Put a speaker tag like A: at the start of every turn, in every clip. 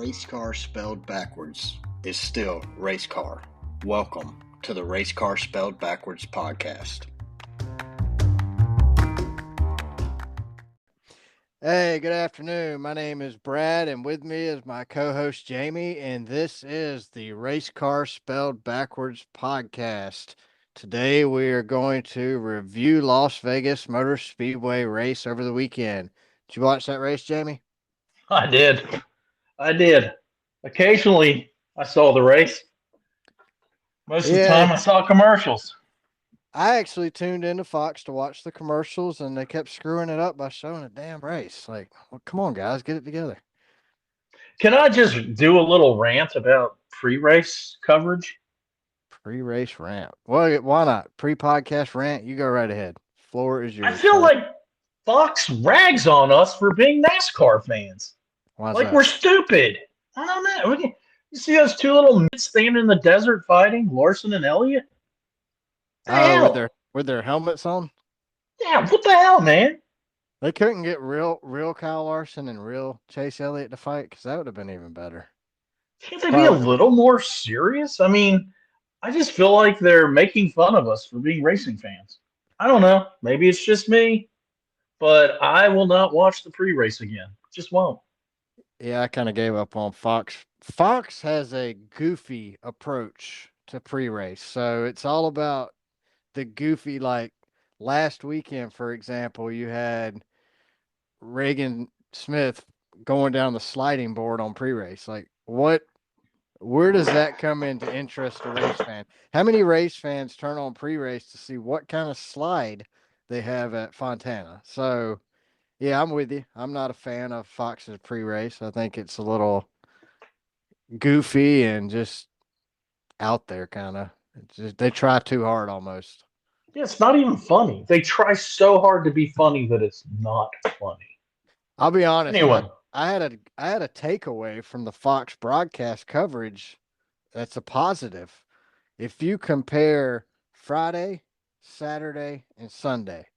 A: race car spelled backwards is still race car. Welcome to the Race Car Spelled Backwards podcast.
B: Hey, good afternoon. My name is Brad, and with me is my co-host Jamie, and this is the Race Car Spelled Backwards podcast. Today we are going to review Las Vegas Motor Speedway race over the weekend. Did you watch that race, Jamie?
C: I did. Occasionally, I saw the race. Most of the time, I saw commercials.
B: I actually tuned into Fox to watch the commercials, and they kept screwing it up by showing a damn race. Like, well, come on, guys, get it together.
C: Can I just do a little rant about pre-race coverage?
B: Pre-race rant. Well, why not? Pre-podcast rant, you go right ahead. Floor is yours.
C: I feel like Fox rags on us for being NASCAR fans.
B: Why's
C: we're stupid. I don't know. You see those two little mitts standing in the desert fighting, Larson and Elliott?
B: With their helmets on?
C: Yeah, what the hell, man?
B: They couldn't get real Kyle Larson and real Chase Elliott to fight, because that would have been even better.
C: Can't they be a little more serious? I mean, I just feel like they're making fun of us for being racing fans. I don't know. Maybe it's just me, but I will not watch the pre-race again. Just won't.
B: Yeah, I kind of gave up on Fox. Fox has a goofy approach to pre-race, so it's all about the goofy. Like last weekend, for example, you had Reagan Smith going down the sliding board on pre-race. Like, where does that come into interest a race fan? How many race fans turn on pre-race to see what kind of slide they have at Fontana? So, yeah, I'm with you. I'm not a fan of Fox's pre-race. I think it's a little goofy and just out there, kind of. They try too hard almost.
C: Yeah, it's not even funny. They try so hard to be funny that it's not funny.
B: I'll be honest.
C: Anyway,
B: I had a takeaway from the Fox broadcast coverage that's a positive. If you compare Friday, Saturday, and Sunday,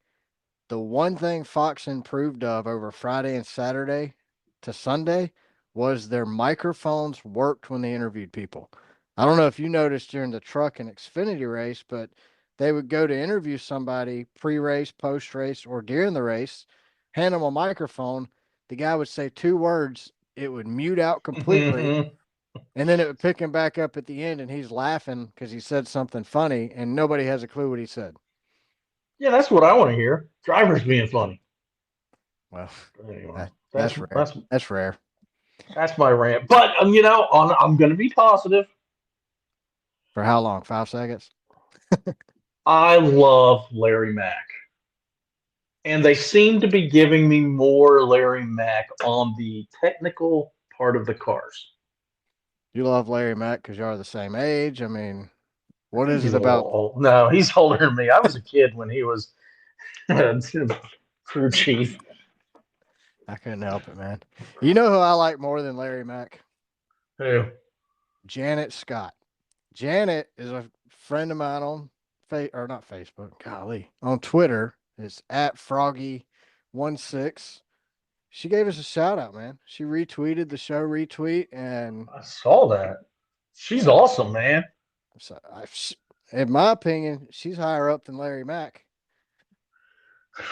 B: the one thing Fox improved of over Friday and Saturday to Sunday was their microphones worked when they interviewed people. I don't know if you noticed during the truck and Xfinity race, but they would go to interview somebody pre-race, post-race, or during the race, hand them a microphone. The guy would say two words. It would mute out completely. And then it would pick him back up at the end, and he's laughing because he said something funny, and nobody has a clue what he said.
C: Yeah, that's what I want to hear. Drivers being funny.
B: Well,
C: anyway,
B: that's rare. That's rare.
C: That's my rant. But, I'm going to be positive.
B: For how long? 5 seconds?
C: I love Larry Mack. And they seem to be giving me more Larry Mack on the technical part of the cars.
B: You love Larry Mack because y'all the same age. I mean, what is it about?
C: No, he's older than me. I was a kid when he was crew chief.
B: I couldn't help it, man. You know who I like more than Larry Mack?
C: Who?
B: Janet Scott. Janet is a friend of mine on not Facebook, golly, on Twitter. It's at Froggy16. She gave us a shout out, man. She retweeted the show retweet, and
C: I saw that. She's awesome, man.
B: So in my opinion, she's higher up than Larry Mack.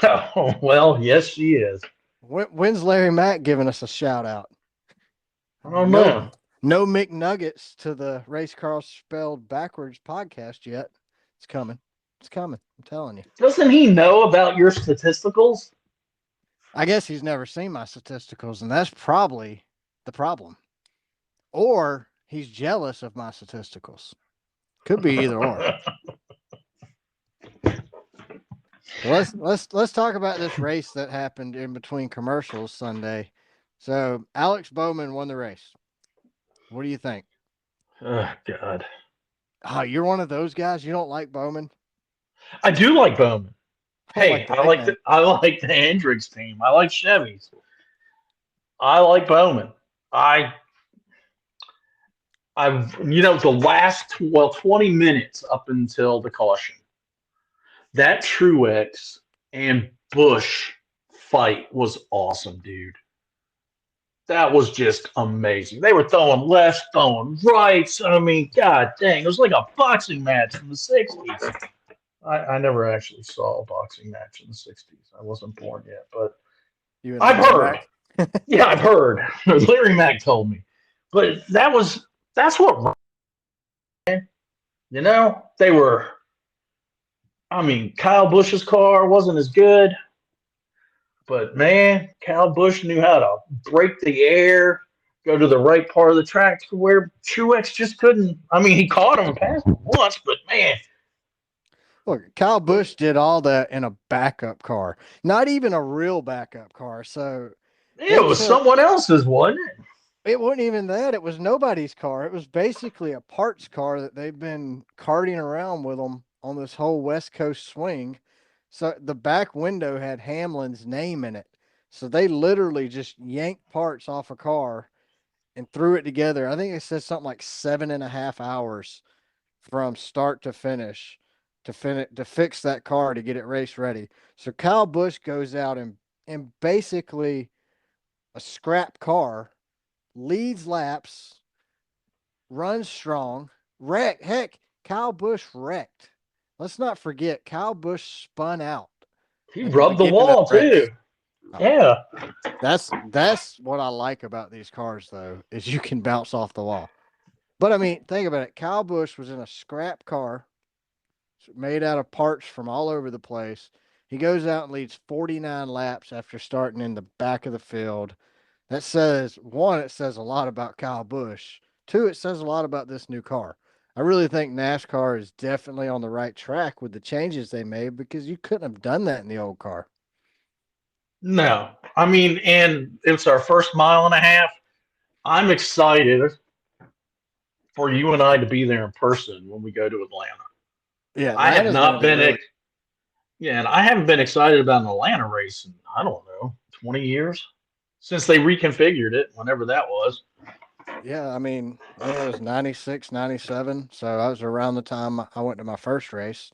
C: Oh, well, yes, she is.
B: When's Larry Mack giving us a shout out?
C: I don't know.
B: No McNuggets to the Race Car Spelled Backwards podcast yet. It's coming. It's coming. I'm telling you.
C: Doesn't he know about your statisticals?
B: I guess he's never seen my statisticals, and that's probably the problem. Or he's jealous of my statisticals. Could be either or. Let's talk about this race that happened in between commercials Sunday. So Alex Bowman won the race. What do you think?
C: Oh, God.
B: Oh, you're one of those guys? You don't like Bowman?
C: I do like Bowman. Hey, I like the Hendricks team. I like Chevys. I like Bowman. The last 20 minutes up until the caution, that Truex and Busch fight was awesome, dude. That was just amazing. They were throwing lefts, throwing rights. I mean, god dang, it was like a boxing match from the 60s. I never actually saw a boxing match in the 60s. I wasn't born yet, but
B: You and
C: I've
B: Larry
C: heard.
B: Mack.
C: Yeah, I've heard. Larry Mack told me. But that's what, they were. I mean, Kyle Busch's car wasn't as good, but man, Kyle Busch knew how to break the air, go to the right part of the track to where Truex just couldn't. I mean, he caught him and passed him once, but man,
B: Look, Kyle Busch did all that in a backup car, not even a real backup car. So
C: it
B: it
C: was
B: took,
C: someone else's, wasn't it?
B: it wasn't even that. It was nobody's car. It was basically a parts car that they've been carting around with them on this whole West Coast swing. So the back window had Hamlin's name in it. So they literally just yanked parts off a car and threw it together. I think it said something like 7.5 hours from start to finish to fix that car to get it race ready. So Kyle Busch goes out and basically a scrap car, leads laps, runs strong, heck, Kyle Busch wrecked. Let's not forget Kyle Busch spun out
C: He
B: at the
C: rubbed the
B: beginning of
C: wall
B: the race.
C: too. Yeah.
B: That's what I like about these cars though, is you can bounce off the wall. But I mean, think about it. Kyle Busch was in a scrap car made out of parts from all over the place. He goes out and leads 49 laps after starting in the back of the field. That says, one, it says a lot about Kyle Busch. Two, it says a lot about this new car. I really think NASCAR is definitely on the right track with the changes they made because you couldn't have done that in the old car.
C: No. I mean, and it's our first mile and a half. I'm excited for you and I to be there in person when we go to Atlanta.
B: Yeah,
C: I have
B: Atlanta's going to
C: not
B: be
C: been,
B: really.
C: yeah, and I haven't been excited about an Atlanta race in, I don't know, 20 years since they reconfigured it, whenever that was.
B: Yeah, I mean, it was 96, 97. So I was around the time I went to my first race.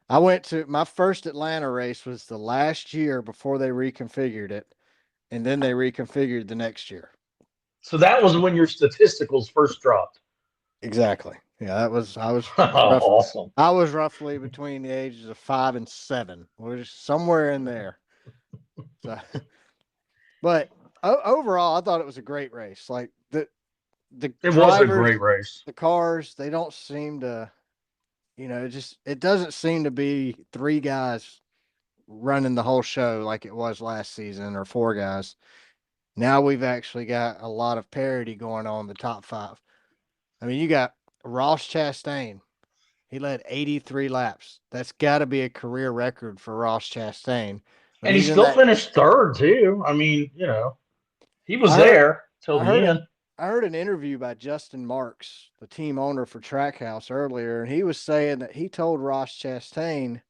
B: I went to my first Atlanta race was the last year before they reconfigured it, and then they reconfigured the next year.
C: So that was when your statisticals first dropped.
B: Exactly. Yeah, that was
C: Awesome.
B: I was roughly between the ages of 5 and 7. We're just somewhere in there. So, but overall, I thought it was a great race. Like the
C: It was a
B: drivers,
C: great race.
B: the cars, they don't seem to, it doesn't seem to be three guys running the whole show like it was last season or four guys. Now we've actually got a lot of parity going on in the top five. I mean, you got Ross Chastain. He led 83 laps. That's got to be a career record for Ross Chastain. But
C: And he
B: he's in
C: still
B: that.
C: finished third, too. I mean, he was
B: I heard.
C: there till
B: I
C: the
B: heard.
C: end.
B: I heard an interview by Justin Marks, the team owner for Trackhouse, earlier, and he was saying that he told Ross Chastain,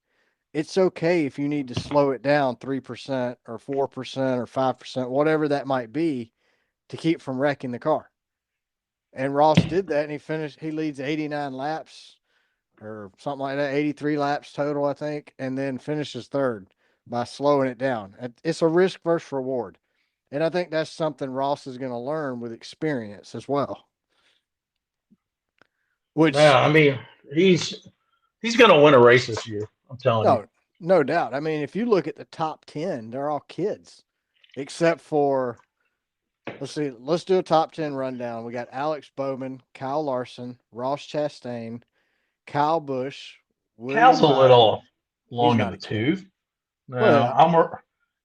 B: "It's okay if you need to slow it down 3% or 4% or 5%, whatever that might be, to keep from wrecking the car." And Ross did that, and he finished. He leads 89 laps or something like that, 83 laps total, I think, and then finishes third by slowing it down. It's a risk versus reward. And I think that's something Ross is going to learn with experience as well.
C: Yeah,
B: Which,
C: I mean, he's going to win a race this year. I'm telling you.
B: no doubt. I mean, if you look at the top 10, they're all kids, except for, let's see, let's do a top 10 rundown. We got Alex Bowman, Kyle Larson, Ross Chastain, Kyle Busch,
C: Cal's
B: William
C: a
B: Byron.
C: little
B: He's
C: long in
B: not
C: the
B: a kid.
C: tooth.
B: Well,
C: No,
B: I'm just,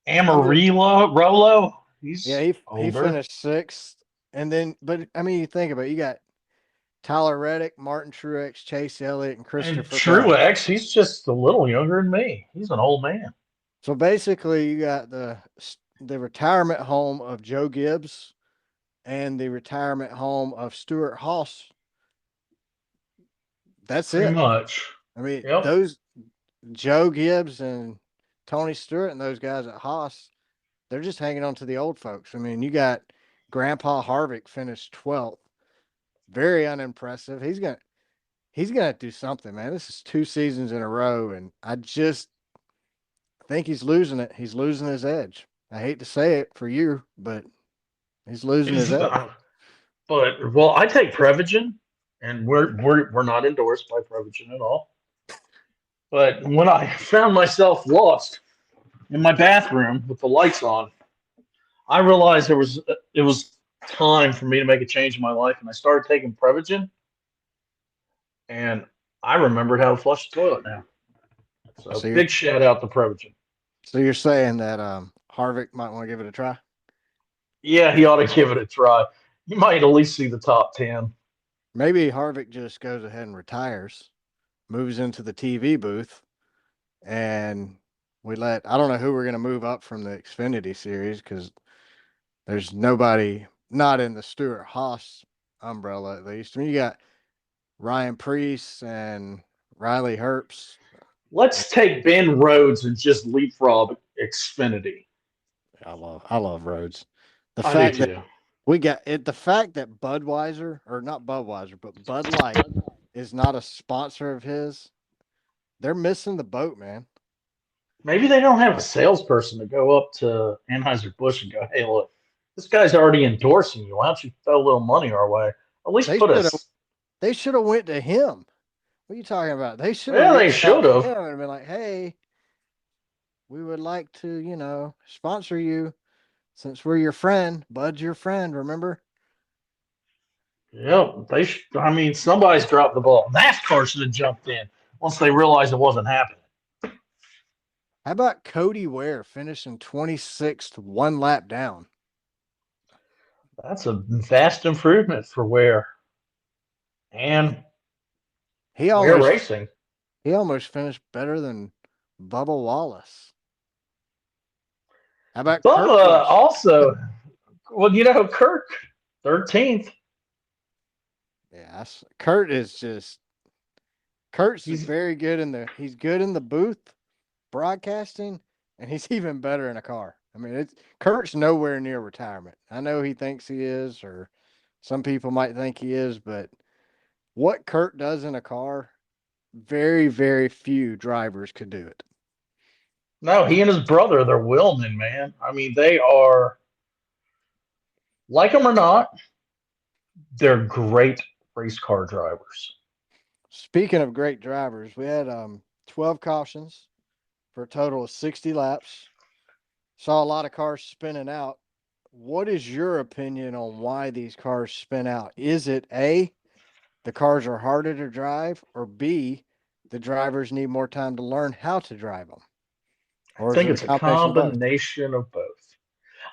C: Amarillo Rolo.
B: yeah,
C: He's
B: he
C: older.
B: finished sixth. And then, but I mean, you think about it, you got Tyler Reddick, Martin Truex, Chase Elliott, and
C: And
B: Christopher Bell.
C: Truex, he's just a little younger than me. He's an old man.
B: So basically, you got the retirement home of Joe Gibbs and the retirement home of Stuart Haas. That's
C: Pretty
B: it.
C: much.
B: I mean,
C: Yep.
B: those Joe Gibbs and Tony Stewart and those guys at Haas, they're just hanging on to the old folks. I mean, you got Grandpa Harvick finished 12th. Very unimpressive. He's gonna do something, man. This is 2 seasons in a row, and I just think he's losing it. He's losing his edge. I hate to say it for you, but He's losing his edge.
C: But well, I take Prevagen, and we're not endorsed by Prevagen at all. But when I found myself lost in my bathroom with the lights on, I realized it was time for me to make a change in my life, and I started taking Prevagen, and I remembered how to flush the toilet now. So
B: So you're
C: big shout out to Prevagen.
B: so you're saying that Harvick might want to give it a try?
C: Yeah, he ought to give it a try. You might at least see the top 10.
B: Maybe Harvick just goes ahead and retires, moves into the TV booth, and I don't know who we're going to move up from the Xfinity series because there's nobody not in the Stewart Haas umbrella, at least. I mean, you got Ryan Preece and Riley Herbst.
C: Let's take Ben Rhodes and just leapfrog Xfinity.
B: I love Rhodes. The
C: I
B: fact
C: do
B: that
C: too.
B: we got it, the fact that Budweiser, or not Budweiser, but Bud Light is not a sponsor of his, they're missing the boat, man.
C: Maybe they don't have a salesperson to go up to Anheuser-Busch and go, hey, look, this guy's already endorsing you. Why don't you throw a little money our way? At least
B: They
C: put
B: should have
C: us.
B: they should have went to him. What are you talking about? They should have
C: Yeah, they
B: reached out
C: should
B: to
C: have.
B: him and been like, "Hey, we would like to, sponsor you since we're your friend. Bud's your friend, remember?"
C: Yeah, I mean, somebody's dropped the ball. NASCAR should have jumped in once they realized it wasn't happening.
B: How about Cody Ware finishing 26th, one lap down?
C: That's a vast improvement for and
B: He
C: Ware
B: almost
C: Racing.
B: he almost finished better than Bubba Wallace. How about Kurt
C: Bubba
B: Busch?
C: also, well, Kirk, 13th.
B: Yeah, Kurt's
C: He's
B: very good he's good in the booth broadcasting, and he's even better in a car. I mean, Kurt's nowhere near retirement. I know he thinks he is, or some people might think he is, but what Kurt does in a car, very, very few drivers could do it.
C: No, he and his brother, they're wheelmen, man. I mean, they are, like them or not, they're great race car drivers.
B: Speaking of great drivers, we had 12 cautions for a total of 60 laps. Saw a lot of cars spinning out. What is your opinion on why these cars spin out? Is it A, the cars are harder to drive, or B, the drivers need more time to learn how to drive them?
C: I
B: Or is
C: think
B: it a
C: it's a
B: combination of both?
C: combination of both.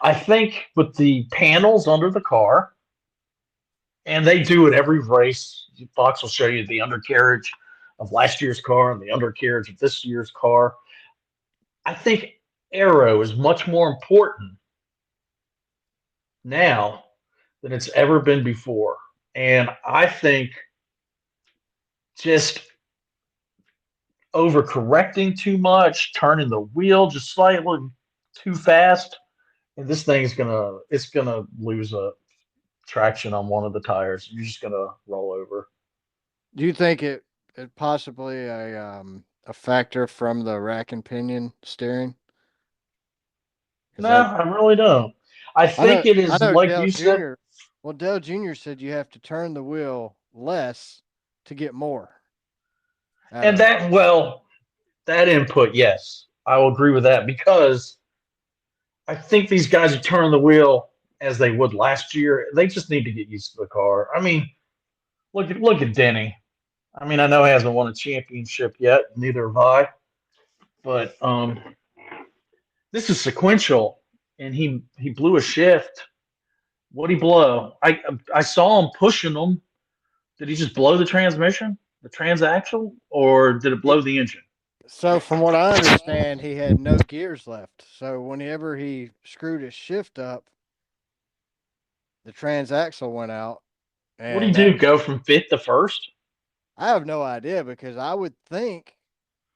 C: I think with the panels under the car, and they do it every race. Fox will show you the undercarriage of last year's car and the undercarriage of this year's car. I think aero is much more important now than it's ever been before. And I think just overcorrecting too much, turning the wheel just slightly too fast, and this thing's gonna lose a traction on one of the tires. You're just gonna roll over.
B: Do you think it possibly a factor from the rack and pinion steering? Because
C: No, I really don't. I think it
B: I
C: is
B: know
C: like
B: Dale
C: you said,
B: Jr. Well, Dale Jr. said you have to turn the wheel less to get more out
C: and
B: of it.
C: that input, yes, I will agree with that because I think these guys are turning the wheel as they would last year. They just need to get used to the car. I mean, look at Denny. I mean, I know he hasn't won a championship yet, neither have I. But this is sequential, and he blew a shift. What'd he blow? I saw him pushing them. Did he just blow the transmission, the transaxle, or did it blow the engine?
B: So, from what I understand, he had no gears left. So, whenever he screwed his shift up, the transaxle went out,
C: What do you
B: and
C: do? Go from fifth to first?
B: I have no idea because I would think,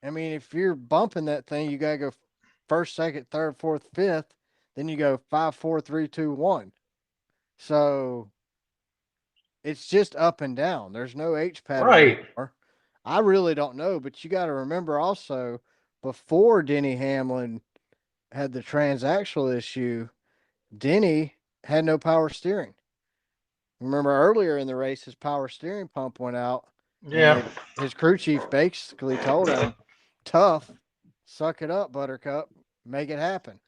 B: I mean, if you're bumping that thing, you gotta go first, second, third, fourth, fifth, then you go 5, 4, 3, 2, 1. So it's just up and down. There's no H pattern
C: Right.
B: anymore. I really don't know, but you got to remember also before Denny Hamlin had the transaxle issue, Denny had no power steering. Remember earlier in the race, his power steering pump went out, and
C: Yeah.
B: his crew chief basically told him, "Tough, suck it up, Buttercup, make it happen."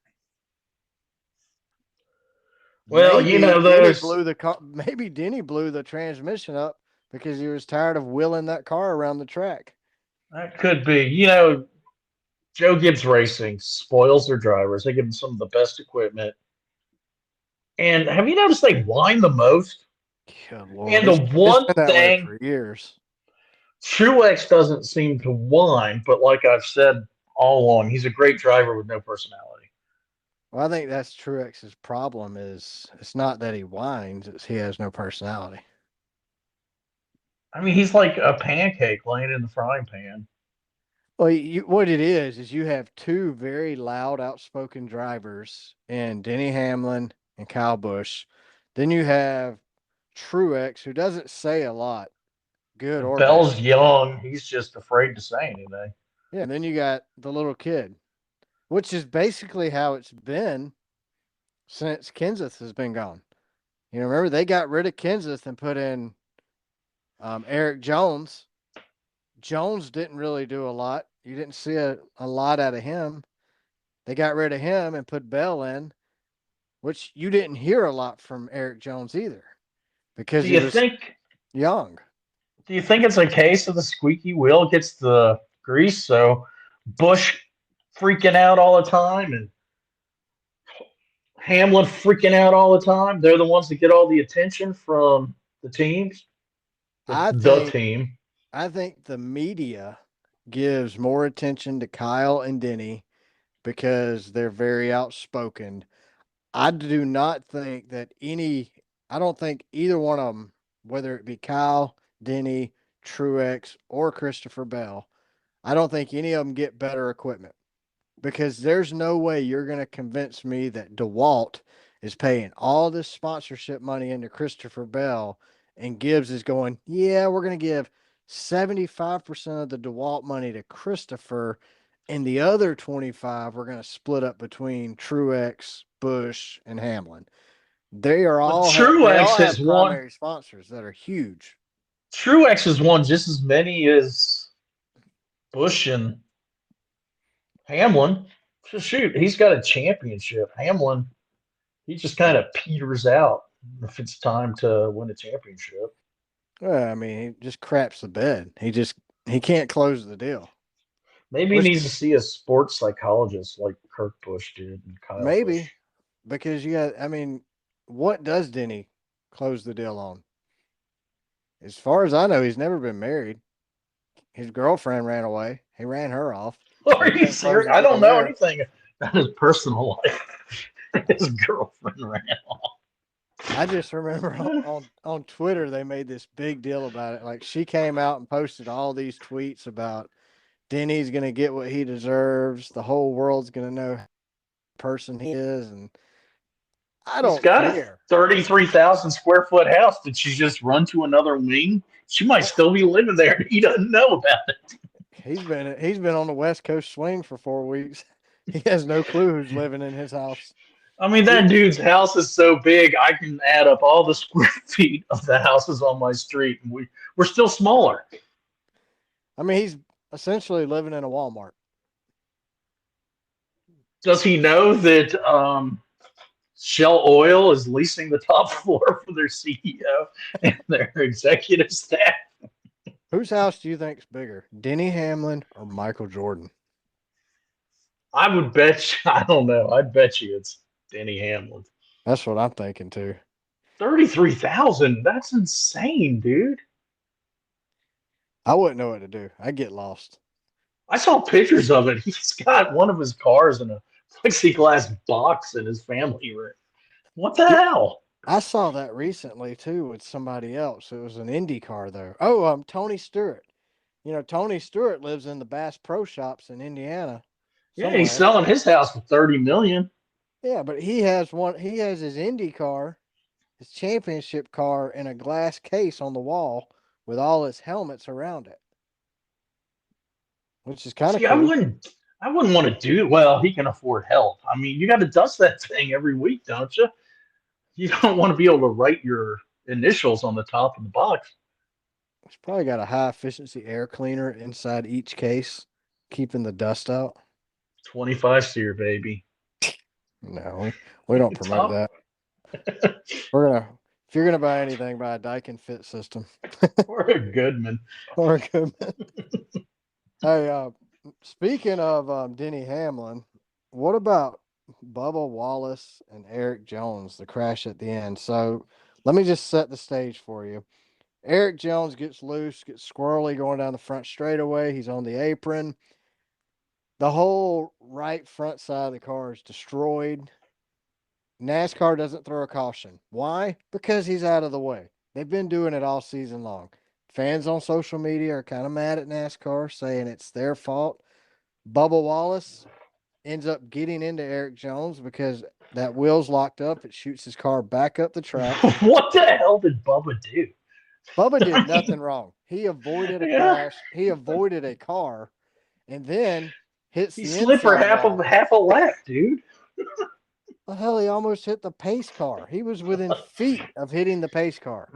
C: Well,
B: Maybe Denny
C: those
B: blew maybe Denny blew the transmission up because he was tired of wheeling that car around the track.
C: that could be. Joe Gibbs Racing spoils their drivers. They give them some of the best equipment. And have you noticed they whine the most?
B: Good Lord,
C: And the
B: it's
C: one
B: been that way
C: thing
B: for years.
C: Truex doesn't seem to whine, but like I've said all along, he's a great driver with no personality.
B: Well, I think that's Truex's problem. Is it's not that he whines; it's he has no personality.
C: I mean, he's like a pancake laying in the frying pan.
B: Well, what it is you have two very loud, outspoken drivers in Denny Hamlin and Kyle Busch. Then you have Truex, who doesn't say a lot, good or bad.
C: Bell's young. He's just afraid to say anything.
B: Yeah, and then you got the little kid, which is basically how it's been since Kenseth has been gone. Remember they got rid of Kenseth and put in Eric Jones. Jones didn't really do a lot. You didn't see a lot out of him. They got rid of him and put Bell in, which you didn't hear a lot from Eric Jones either because
C: Do
B: he
C: you
B: was
C: think?
B: young.
C: Do you think it's a case of the squeaky wheel gets the grease? So Bush freaking out all the time and Hamlin freaking out all the time. They're the ones that get all the attention from the teams,
B: I
C: the
B: think
C: team.
B: I think the media gives more attention to Kyle and Denny because they're very outspoken. I do not think that I don't think either one of them, whether it be Kyle, Denny, Truex, or Christopher Bell, I don't think any of them get better equipment because there's no way you're going to convince me that DeWalt is paying all this sponsorship money into Christopher Bell and Gibbs is going, yeah, we're going to give 75% of the DeWalt money to Christopher and the other 25 we're going to split up between Truex, Bush, and Hamlin.
C: But
B: They all
C: Truex has
B: have
C: won.
B: primary sponsors that are huge.
C: Truex has won just as many as Bush and Hamlin. So shoot, he's got a championship. Hamlin, he just kind of peters out if it's time to win a championship.
B: Well, I mean, he just craps the bed. He can't close the deal.
C: Maybe he
B: Which
C: needs to see a sports psychologist like Kurt Busch did and Kyle Busch.
B: maybe because I mean, what does Denny close the deal on? As far as I know, he's never been married. His girlfriend ran away. He ran her off.
C: Are
B: He
C: you
B: can't close
C: serious?
B: the
C: I
B: deal
C: don't know
B: there.
C: anything about his personal life. His girlfriend ran off.
B: I just remember on Twitter they made this big deal about it. Like she came out and posted all these tweets about Denny's gonna get what he deserves. The whole world's gonna know the person he is, and I
C: He's
B: don't
C: got a
B: care.
C: 33,000 square foot house. Did she just run to another wing? She might still be living there and he doesn't know about it.
B: He's been on the West Coast swing for 4 weeks. He has no clue who's living in his house.
C: I mean, that dude's house is so big, I can add up all the square feet of the houses on my street, and we're still smaller.
B: I mean, he's essentially living in a Walmart.
C: Does he know that Shell Oil is leasing the top floor for their CEO and their executive staff?
B: Whose house do you think's bigger, Denny Hamlin or Michael Jordan?
C: I would bet you, I don't know. I'd bet you it's Denny Hamlin.
B: That's what I'm thinking too.
C: 33,000. That's insane, dude.
B: I wouldn't know what to do. I'd get lost.
C: I saw pictures of it. He's got one of his cars in a plexiglass box in his family room. What the hell?
B: I saw that recently too with somebody else. It was an Indy car though. Oh, Tony Stewart. Tony Stewart lives in the Bass Pro Shops in Indiana.
C: Yeah, he's
B: Somewhere.
C: selling his house for 30 million.
B: Yeah, but he has one. He has his Indy car, his championship car, in a glass case on the wall with all his helmets around it, which is kind of
C: See, I
B: cool.
C: wouldn't want to do. Well, he can afford help. I mean, you got to dust that thing every week, don't you? You don't want to be able to write your initials on the top of the box.
B: It's probably got a high efficiency air cleaner inside each case, keeping the dust out.
C: 25 seer, baby.
B: No, we don't promote
C: Top.
B: that. If you're gonna buy anything, buy a Daikin Fit system
C: Or a Goodman.
B: or a Goodman. Hey, speaking of Denny Hamlin, what about Bubba Wallace and Eric Jones, the crash at the end? So let me just set the stage for you. Eric Jones gets loose, gets squirrely going down the front straightaway. He's on the apron. The whole right front side of the car is destroyed. NASCAR doesn't throw a caution. Why? Because he's out of the way. They've been doing it all season long. Fans on social media are kind of mad at NASCAR, saying it's their fault. Bubba Wallace ends up getting into Eric Jones because that wheel's locked up. It shoots his car back up the track.
C: What the hell did Bubba do?
B: Bubba
C: I
B: did
C: mean,
B: nothing wrong. He avoided a
C: yeah.
B: crash. He avoided a car, and then hits
C: He
B: the
C: slid for
B: inside wall.
C: half a lap, dude.
B: The hell, he almost hit the pace car. He was within feet of hitting the pace car.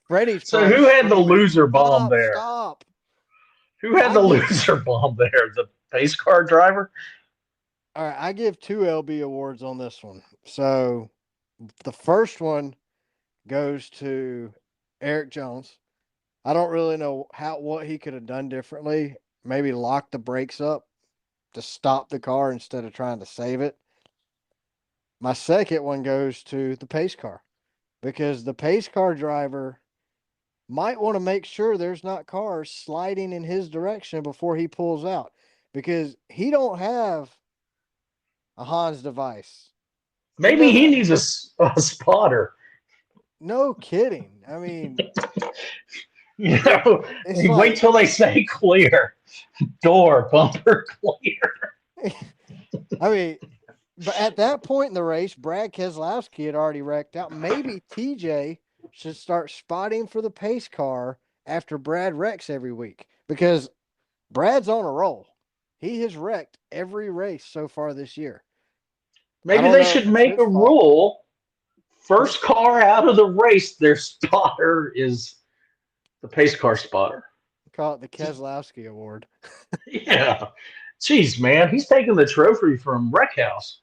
B: Freddie's
C: So
B: probably
C: who had the
B: screaming,
C: loser bomb
B: "Stop!
C: there?
B: Stop!"
C: Who had
B: I
C: the
B: give
C: loser bomb there? The pace car driver?
B: all right. I give 2 LB awards on this one. So the first one goes to Eric Jones. I don't really know what he could have done differently. Maybe lock the brakes up to stop the car instead of trying to save it. My second one goes to the pace car because the pace car driver might want to make sure there's not cars sliding in his direction before he pulls out because he don't have a Hans device. He
C: Maybe he
B: doesn't.
C: needs a spotter.
B: No kidding. I mean,
C: You
B: it,
C: know,
B: it's
C: wait
B: like,
C: till they say clear. Door, bumper clear.
B: I mean, but at that point in the race, Brad Keselowski had already wrecked out. Maybe TJ should start spotting for the pace car after Brad wrecks every week because Brad's on a roll. He has wrecked every race so far this year. I
C: Maybe
B: don't
C: they
B: know if
C: should
B: it's
C: make
B: his
C: a
B: fault.
C: rule. First car out of the race, their spotter is the pace car spotter.
B: Call it the
C: Just
B: Keselowski Award.
C: yeah. Jeez, man, he's taking the trophy from Wreckhouse.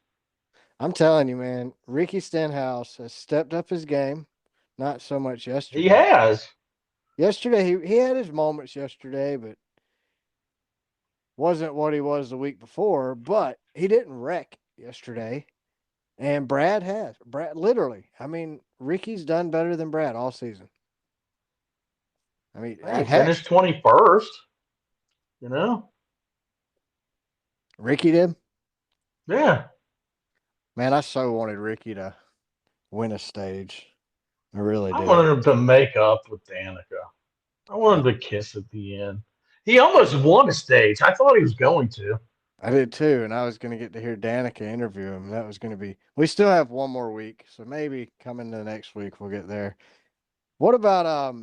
B: I'm telling you, man, Ricky Stenhouse has stepped up his game. Not so much
C: He
B: yesterday.
C: has.
B: Yesterday, he had his moments yesterday, but wasn't what he was the week before. But he didn't wreck yesterday. And Brad has. Brad, literally. I mean, Ricky's done better than Brad all season. I mean,
C: He
B: heck,
C: finished 21st. You know?
B: Ricky did.
C: Yeah.
B: Man, I so wanted Ricky to win a stage. I really
C: I
B: did.
C: wanted him to make up with Danica. I wanted him to kiss at the end. He almost won a stage. I thought he was going to.
B: I did too, and I was going to get to hear Danica interview him. That was going to be. We still have one more week, so maybe coming to next week we'll get there. What about?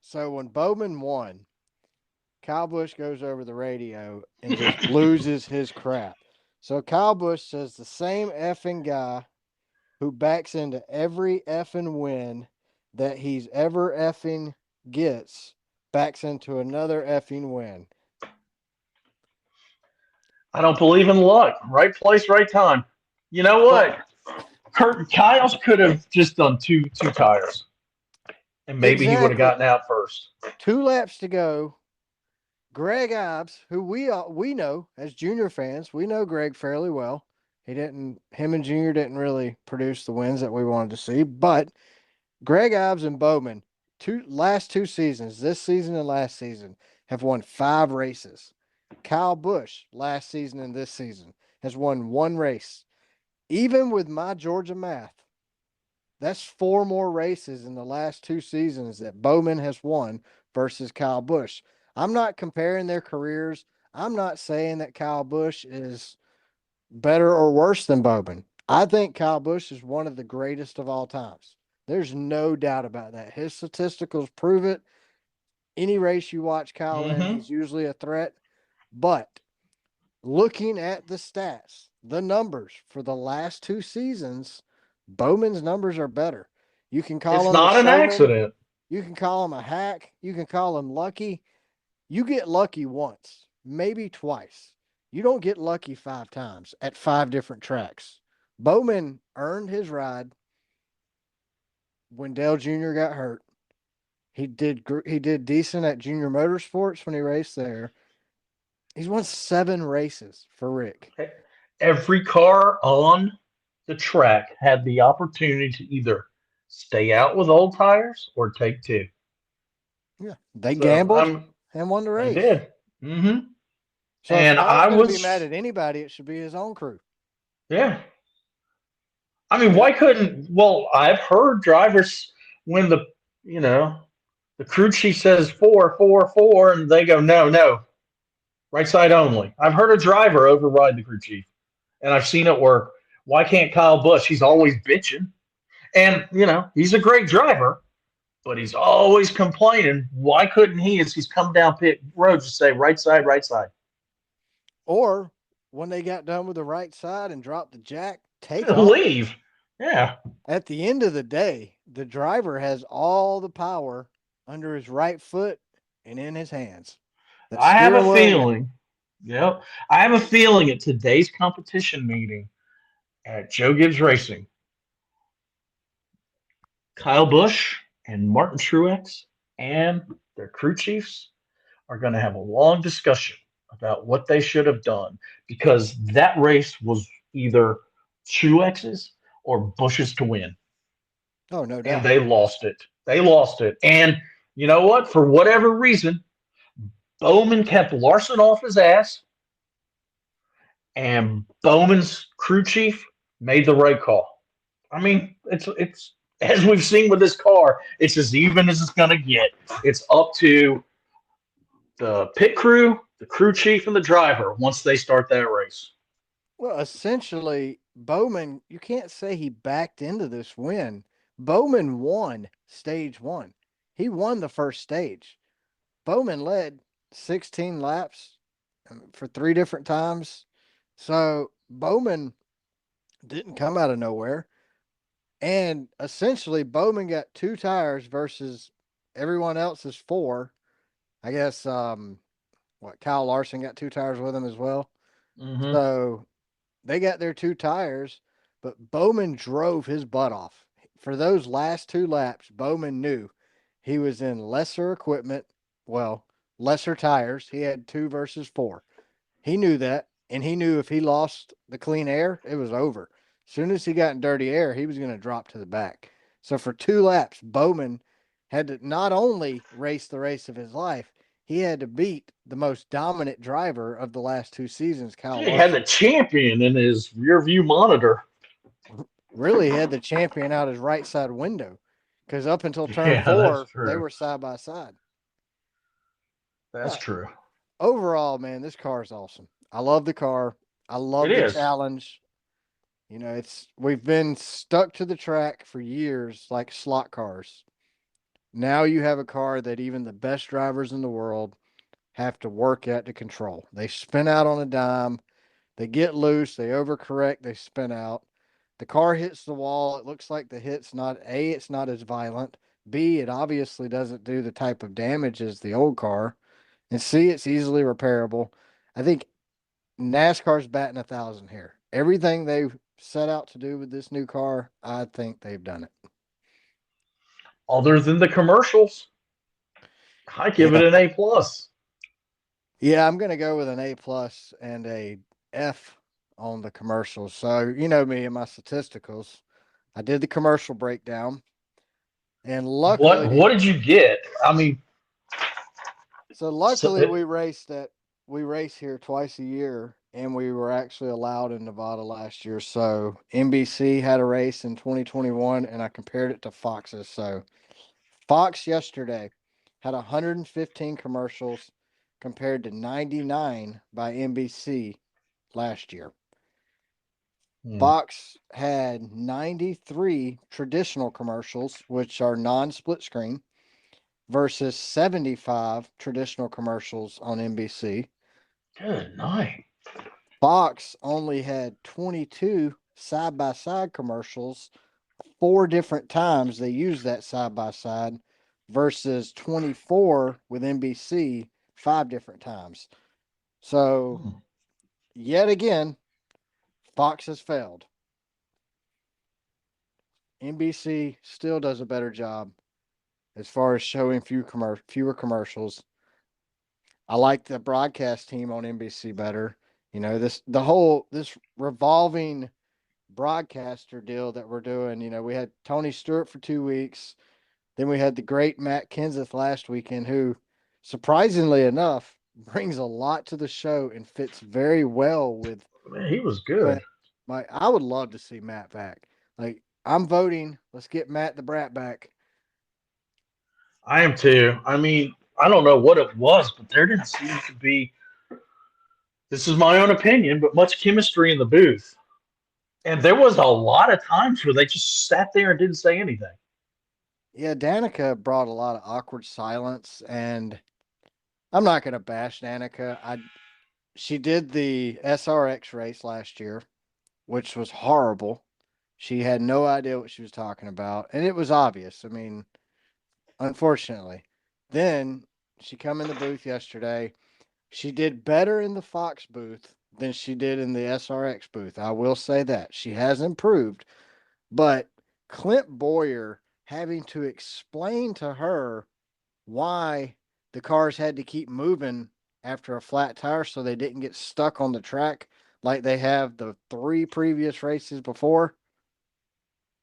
B: So when Bowman won, Kyle Busch goes over the radio and just loses his crap. So Kyle Busch says the same effing guy who backs into every effing win that he's ever effing gets backs into another effing win.
C: I don't believe in luck. Right place, right time. You know what? Kyle's could have just done two tires, and maybe he would have
B: Exactly.
C: gotten out first.
B: 2 laps to go. Greg Ives, who we know as Junior fans, we know Greg fairly well. Him and Junior didn't really produce the wins that we wanted to see, but Greg Ives and Bowman, last 2 seasons, this season and last season, have won 5 races. Kyle Busch, last season and this season, has won 1 race. Even with my Georgia math, that's 4 more races in the last 2 seasons that Bowman has won versus Kyle Busch. I'm not comparing their careers. I'm not saying that Kyle Busch is better or worse than Bowman. I think Kyle Busch is one of the greatest of all times. There's no doubt about that. His statisticals prove it. Any race you watch Kyle in,
C: Mm-hmm.
B: he's usually a threat. But looking at the stats, the numbers for the last 2 seasons, Bowman's numbers are better. You can call
C: It's
B: him a
C: not an
B: showman.
C: accident.
B: You can call him a hack. You can call him lucky. You get lucky once, maybe twice. You don't get lucky 5 times at 5 different tracks. Bowman earned his ride when Dale Jr. got hurt. He did decent at Junior Motorsports when he raced there. He's won 7 races for Rick.
C: Every car on the track had the opportunity to either stay out with old tires or take two.
B: Yeah, they
C: So
B: gambled and won the
C: they
B: race.
C: did. Hmm.
B: So if
C: And
B: Kyle's
C: I
B: going to be mad
C: was,
B: at anybody, it should be his own crew.
C: yeah. I mean,
B: Yeah.
C: why couldn't? Well, I've heard drivers when you know, the crew chief says four, four, four, and they go, no, no, right side only. I've heard a driver override the crew chief, and I've seen it work. Why can't Kyle Busch? He's always bitching, and he's a great driver, but he's always complaining. Why couldn't he, as he's come down pit road, just say right side, right side?
B: Or when they got done with the right side and dropped the jack, take off.
C: Leave. Yeah.
B: At the end of the day, the driver has all the power under his right foot and in his hands. The
C: I have a
B: steering wheel.
C: feeling. Yep. I have a feeling at today's competition meeting at Joe Gibbs Racing, Kyle Busch and Martin Truex and their crew chiefs are going to have a long discussion about what they should have done because that race was either Truex's or Bush's to win,
B: Oh, no
C: and
B: doubt.
C: they lost it. They lost it, and you know what? For whatever reason, Bowman kept Larson off his ass, and Bowman's crew chief made the right call. I mean, it's as we've seen with this car, it's as even as it's gonna get. It's up to the pit crew, the crew chief, and the driver once they start that race.
B: Well, essentially, Bowman, you can't say he backed into this win. Bowman won stage one. He won the first stage. Bowman led 16 laps for 3 different times. So Bowman didn't come out of nowhere. And essentially, Bowman got 2 tires versus everyone else's 4. I guess Kyle Larson got 2 tires with him as well.
C: Mm-hmm.
B: So they got their 2 tires, but Bowman drove his butt off. For those last 2 laps, Bowman knew he was in lesser equipment, well, lesser tires. He had 2 versus 4. He knew that, and he knew if he lost the clean air, it was over. As soon as he got in dirty air, he was going to drop to the back. So for 2 laps, Bowman had to not only race the race of his life, he had to beat the most dominant driver of the last 2 seasons, Kyle
C: He had the
B: Larson.
C: champion in his rear view monitor.
B: Really had the champion out his right side window because up until turn
C: Yeah, that's
B: 4, they
C: true.
B: were side by side.
C: That's
B: But
C: true.
B: overall, man, this car is awesome. I love the car. I
C: It
B: love the
C: is.
B: challenge. We've been stuck to the track for years like slot cars. Now you have a car that even the best drivers in the world have to work at to control. They spin out on a dime, they get loose, they overcorrect, they spin out. The car hits the wall. It looks like the hit's not A, it's not as violent. B, it obviously doesn't do the type of damage as the old car. And C, it's easily repairable. I think NASCAR's batting 1,000 here. Everything they've set out to do with this new car, I think they've done it.
C: Other than the commercials, I give it
B: Yeah.
C: an A plus.
B: Yeah, I'm gonna go with an A plus and a F on the commercials. So you know me and my statisticals. I did the commercial breakdown, and
C: What
B: luckily,
C: did you get? I mean,
B: so
C: so
B: luckily we race here twice a year, and we were actually allowed in Nevada last year. So NBC had a race in 2021, and I compared it to Fox's. So Fox yesterday had 115 commercials compared to 99 by NBC last year.
C: hmm,
B: Fox had 93 traditional commercials, which are non split screen, versus 75 traditional commercials on NBC.
C: good night.
B: Fox only had 22 side-by-side commercials, 4 different times they used that side-by-side versus 24 with NBC, 5 different times. So, yet again, Fox has failed. NBC still does a better job as far as showing fewer commercials. I like the broadcast team on NBC better. This revolving broadcaster deal that we're doing. We had Tony Stewart for 2 weeks. Then we had the great Matt Kenseth last weekend, who, surprisingly enough, brings a lot to the show and fits very well with.
C: Man, he was good.
B: I would love to see Matt back. Like, I'm voting. Let's get Matt the Brat back.
C: I am too. I mean, I don't know what it was, but there didn't seem to be, this is my own opinion, but much chemistry in the booth. And there was a lot of times where they just sat there and didn't say anything.
B: Yeah, Danica brought a lot of awkward silence, and I'm not going to bash Danica. She did the SRX race last year, which was horrible. She had no idea what she was talking about, and it was obvious. I mean, unfortunately. Then she come in the booth yesterday. She did better in the Fox booth than she did in the SRX booth. I will say that. She has improved, but Clint Boyer having to explain to her why the cars had to keep moving after a flat tire so they didn't get stuck on the track like they have the 3 previous races before.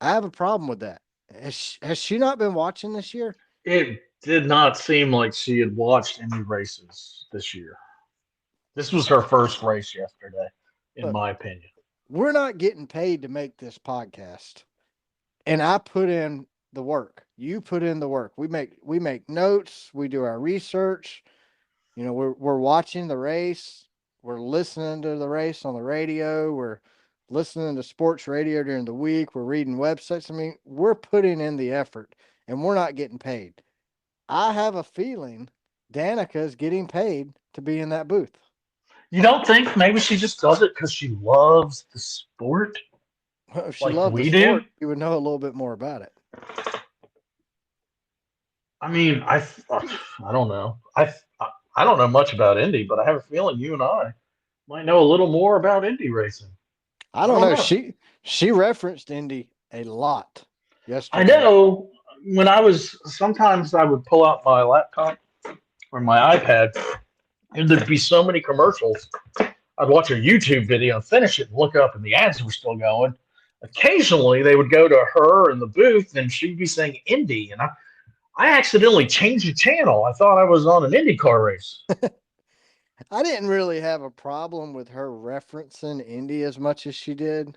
B: I have a problem with that. Has she not been watching this year?
C: It did not seem like she had watched any races this year. This was her first race yesterday, in
B: Look,
C: my opinion.
B: we're not getting paid to make this podcast. And I put in the work. You put in the work. We make notes, we do our research. We're watching the race, we're listening to the race on the radio, we're listening to sports radio during the week, we're reading websites. I mean, we're putting in the effort and we're not getting paid. I have a feeling Danica is getting paid to be in that booth.
C: You don't think maybe she just does it because she loves the sport
B: If she
C: like
B: loved the
C: we do?
B: sport, you would know a little bit more about it.
C: I mean, I don't know. I don't know much about Indy, but I have a feeling you and I might know a little more about Indy racing.
B: I
C: I
B: don't
C: don't
B: know.
C: know.
B: She referenced Indy a lot
C: I
B: yesterday.
C: know when I was sometimes I would pull out my laptop or my iPad, and there'd be so many commercials. I'd watch a YouTube video and finish it and look up, and the ads were still going. Occasionally, they would go to her in the booth, and she'd be saying Indy, and I accidentally changed the channel. I thought I was on an IndyCar race.
B: I didn't really have a problem with her referencing Indy as much as she did.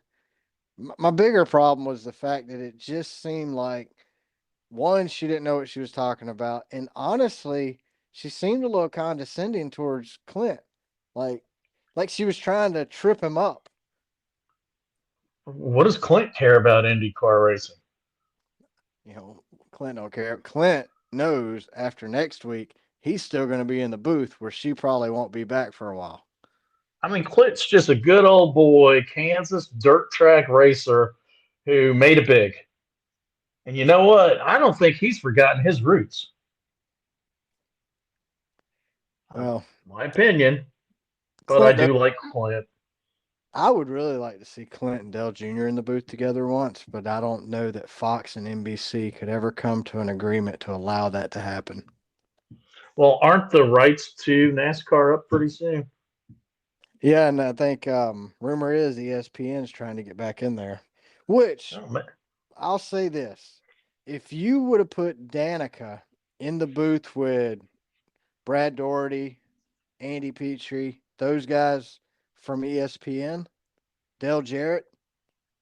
B: My bigger problem was the fact that it just seemed like, one, she didn't know what she was talking about, and honestly, she seemed a little condescending towards Clint, like like she was trying to trip him up.
C: What does Clint care about IndyCar racing?
B: Clint don't care. Clint knows after next week he's still going to be in the booth where she probably won't be back for a while.
C: I mean, Clint's just a good old boy, Kansas dirt track racer who made it big. And you know what? I don't think he's forgotten his roots.
B: Well,
C: My opinion, but I
B: Clint,
C: do like Clint.
B: I would really like to see Clint and Dale Jr. in the booth together once, but I don't know that Fox and NBC could ever come to an agreement to allow that to happen.
C: Well, aren't the rights to NASCAR up pretty soon?
B: Yeah, and I think rumor is ESPN's trying to get back in there. Which
C: Oh, man.
B: I'll say this: if you would have put Danica in the booth with Brad Doherty, Andy Petrie, those guys from ESPN, Dale Jarrett,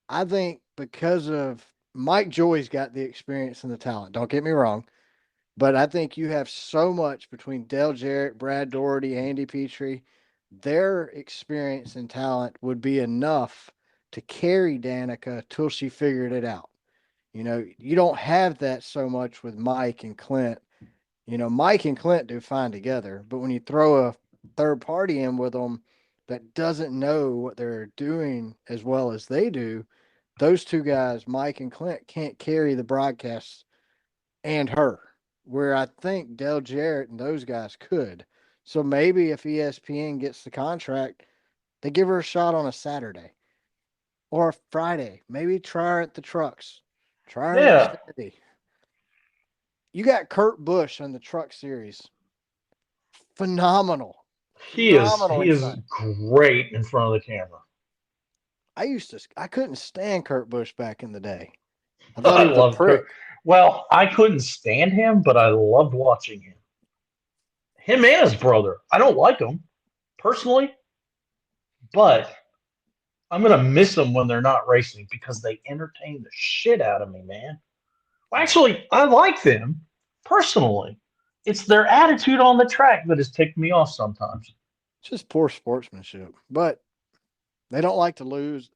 B: I think because of Mike Joy's got the experience and the talent. Don't get me wrong, but I think you have so much between Dale Jarrett, Brad Doherty, Andy Petrie. Their experience and talent would be enough to carry Danica till she figured it out. You don't have that so much with Mike and Clint. Mike and Clint do fine together, but when you throw a third party in with them, that doesn't know what they're doing as well as they do, those two guys, Mike and Clint, can't carry the broadcast and her. Where I think Dale Jarrett and those guys could. So maybe if ESPN gets the contract, they give her a shot on a Saturday or a Friday. Maybe try her at the trucks. Try her in
C: Yeah,
B: Xfinity. You got Kurt Busch on the Truck Series. Phenomenal.
C: he is
B: Phenomenal
C: he is
B: insight.
C: great in front of the camera.
B: I couldn't stand Kurt Busch back in the day. I thought
C: I
B: he was a
C: love Kurt.
B: prick.
C: Well, I couldn't stand him, but I loved watching him. Him and his brother. I don't like them personally, but I'm gonna miss them when they're not racing because they entertain the shit out of me, man. Well,
B: Yeah.
C: actually, I like them personally. It's their attitude on the track that has ticked me off sometimes.
B: Just poor sportsmanship. But they don't like to lose.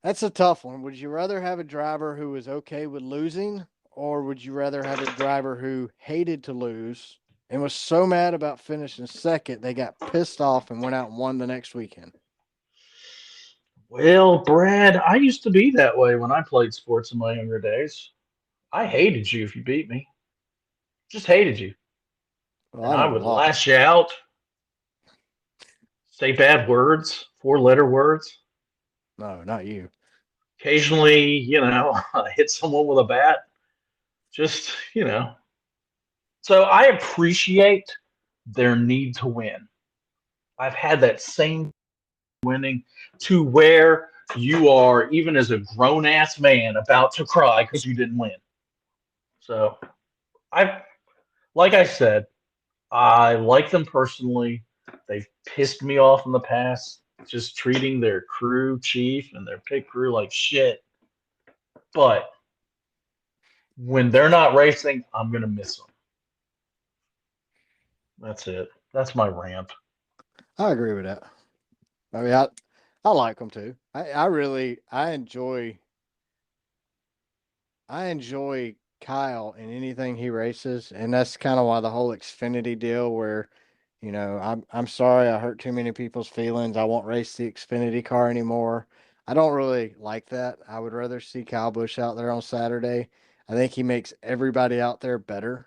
B: That's a tough one. Would you rather have a driver who was okay with losing, or would you rather have a driver who hated to lose and was so mad about finishing second they got pissed off and went out and won the next weekend?
C: Well, Brad, I used to be that way when I played sports in my younger days. I hated you if you beat me. Just hated you.
B: Well,
C: And
B: I
C: I
B: never
C: would
B: lost.
C: lash you out, say bad words, four-letter words.
B: No, not you.
C: Occasionally, hit someone with a bat. Just. So I appreciate their need to win. I've had that same winning to where you are, even as a grown ass man, about to cry because you didn't win. So I, like I said, I like them personally. They've pissed me off in the past, just treating their crew chief and their pit crew like shit. But when they're not racing, I'm gonna miss them. That's it. That's my rant.
B: I agree with that. I mean, I like them too. I enjoy Kyle in anything he races, and that's kind of why the whole Xfinity deal, where I'm sorry I hurt too many people's feelings. I won't race the Xfinity car anymore. I don't really like that. I would rather see Kyle Busch out there on Saturday. I think he makes everybody out there better.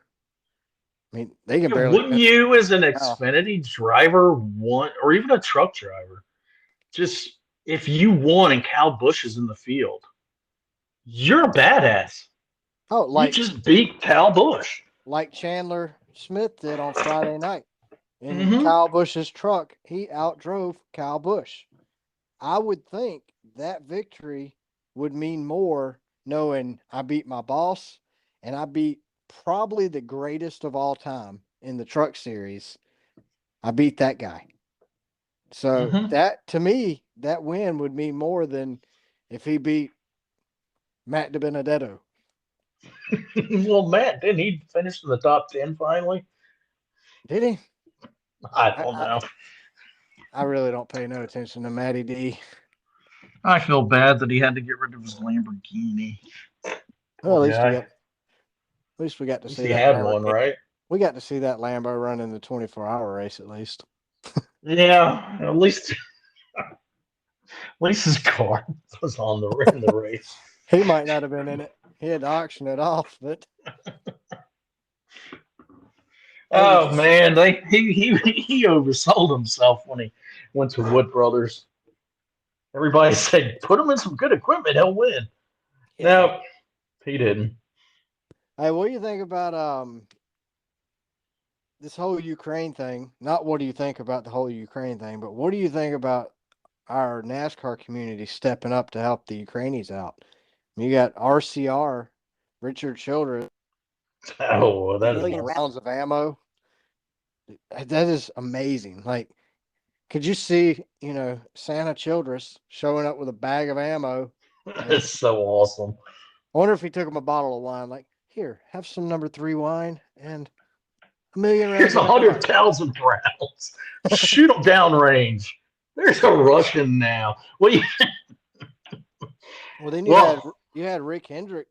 B: I mean, they can
C: Yeah,
B: barely
C: wouldn't
B: finish
C: you, as an
B: now.
C: Xfinity driver, want, or even a truck driver, just if you won and Cal Busch is in the field, you're a badass.
B: Oh,
C: You just beat Cal Busch.
B: like Chandler Smith did on Friday night in
C: Hmm.
B: Kyle Busch's truck. He outdrove Kyle Busch. I would think that victory would mean more knowing I beat my boss and I beat probably the greatest of all time in the truck series. I beat that guy. So
C: Hmm.
B: that to me, that win would mean more than if he beat Matt DiBenedetto.
C: Well, Matt, didn't he finish in the top 10 finally?
B: Did he?
C: I
B: I,
C: don't
B: I,
C: know.
B: I really don't pay no attention to Matty D.
C: I feel bad that he had to get rid of his Lamborghini.
B: Well,
C: Poor
B: at least we
C: guy.
B: got
C: At
B: at least we got to
C: least
B: see
C: he
B: that
C: had
B: Lambo.
C: one, right?
B: We got to see that Lambo run in the 24-hour race at least.
C: Yeah, at least his car was in the race.
B: He might not have been in it. He had to auction it off, but hey, did you?
C: Oh man, he oversold himself when he went to Wood Brothers. Everybody said, "Put him in some good equipment, he'll win."
B: Yeah.
C: No, he didn't.
B: Hey, what do you think about this whole Ukraine thing? Not what do you think about the whole Ukraine thing, but what do you think about our NASCAR community stepping up to help the Ukrainians out? You got RCR, Richard Childress,
C: Oh, well, that is
B: million
C: awesome.
B: rounds of ammo. That is amazing. Like, could you see, Santa Childress showing up with a bag of ammo?
C: That
B: And
C: is so awesome.
B: I wonder if he took him a bottle of wine, like, here, have some number 3 wine and a million
C: Here's
B: rounds
C: a
B: of ammo.
C: 100,000 rounds. Shoot them downrange. There's a Russian now.
B: Well, then
C: Well,
B: you had Rick Hendrick.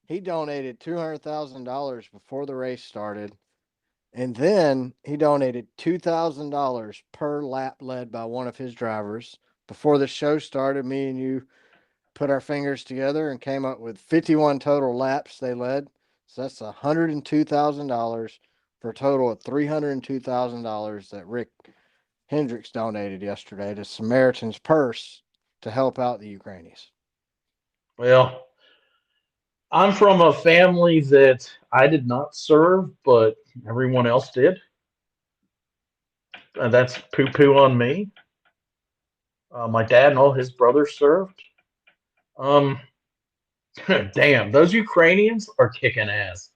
B: He donated $200,000 before the race started And then he donated $2,000 per lap led by one of his drivers. Before the show started, me and you put our fingers together and came up with 51 total laps they led. So that's $102,000 for a total of $302,000 that Rick Hendricks donated yesterday to Samaritan's Purse to help out the Ukrainians.
C: Well, I'm from a family that I did not serve, but everyone else did. That's poo poo on me. My dad and all his brothers served. Um, damn, those Ukrainians are kicking ass.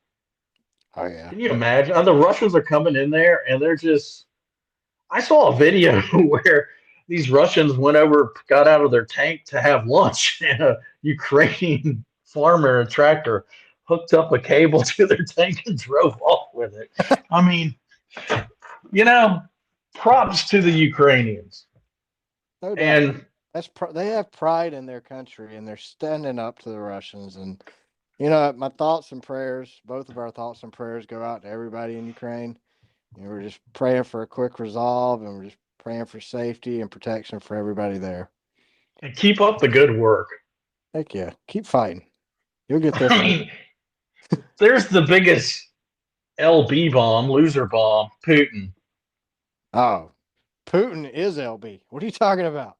B: Oh, yeah.
C: Can you imagine? The Russians are coming in there and they're just. I saw a video where these Russians went over, got out of their tank to have lunch, and a Ukrainian farmer, a tractor, hooked up a cable to their tank and drove off with it. I mean, you know, props to the Ukrainians.
B: No doubt.
C: And
B: they have pride in their country, and they're standing up to the Russians. And, you know, my thoughts and prayers, both of our thoughts and prayers go out to everybody in Ukraine. You know, we're just praying for a quick resolve, and we're just praying for safety and protection for everybody there.
C: and keep up the good work.
B: Heck yeah. Keep fighting. You'll get this.
C: I mean, there's the biggest LB bomb, loser bomb, Putin.
B: Oh, Putin is LB. What are you talking about?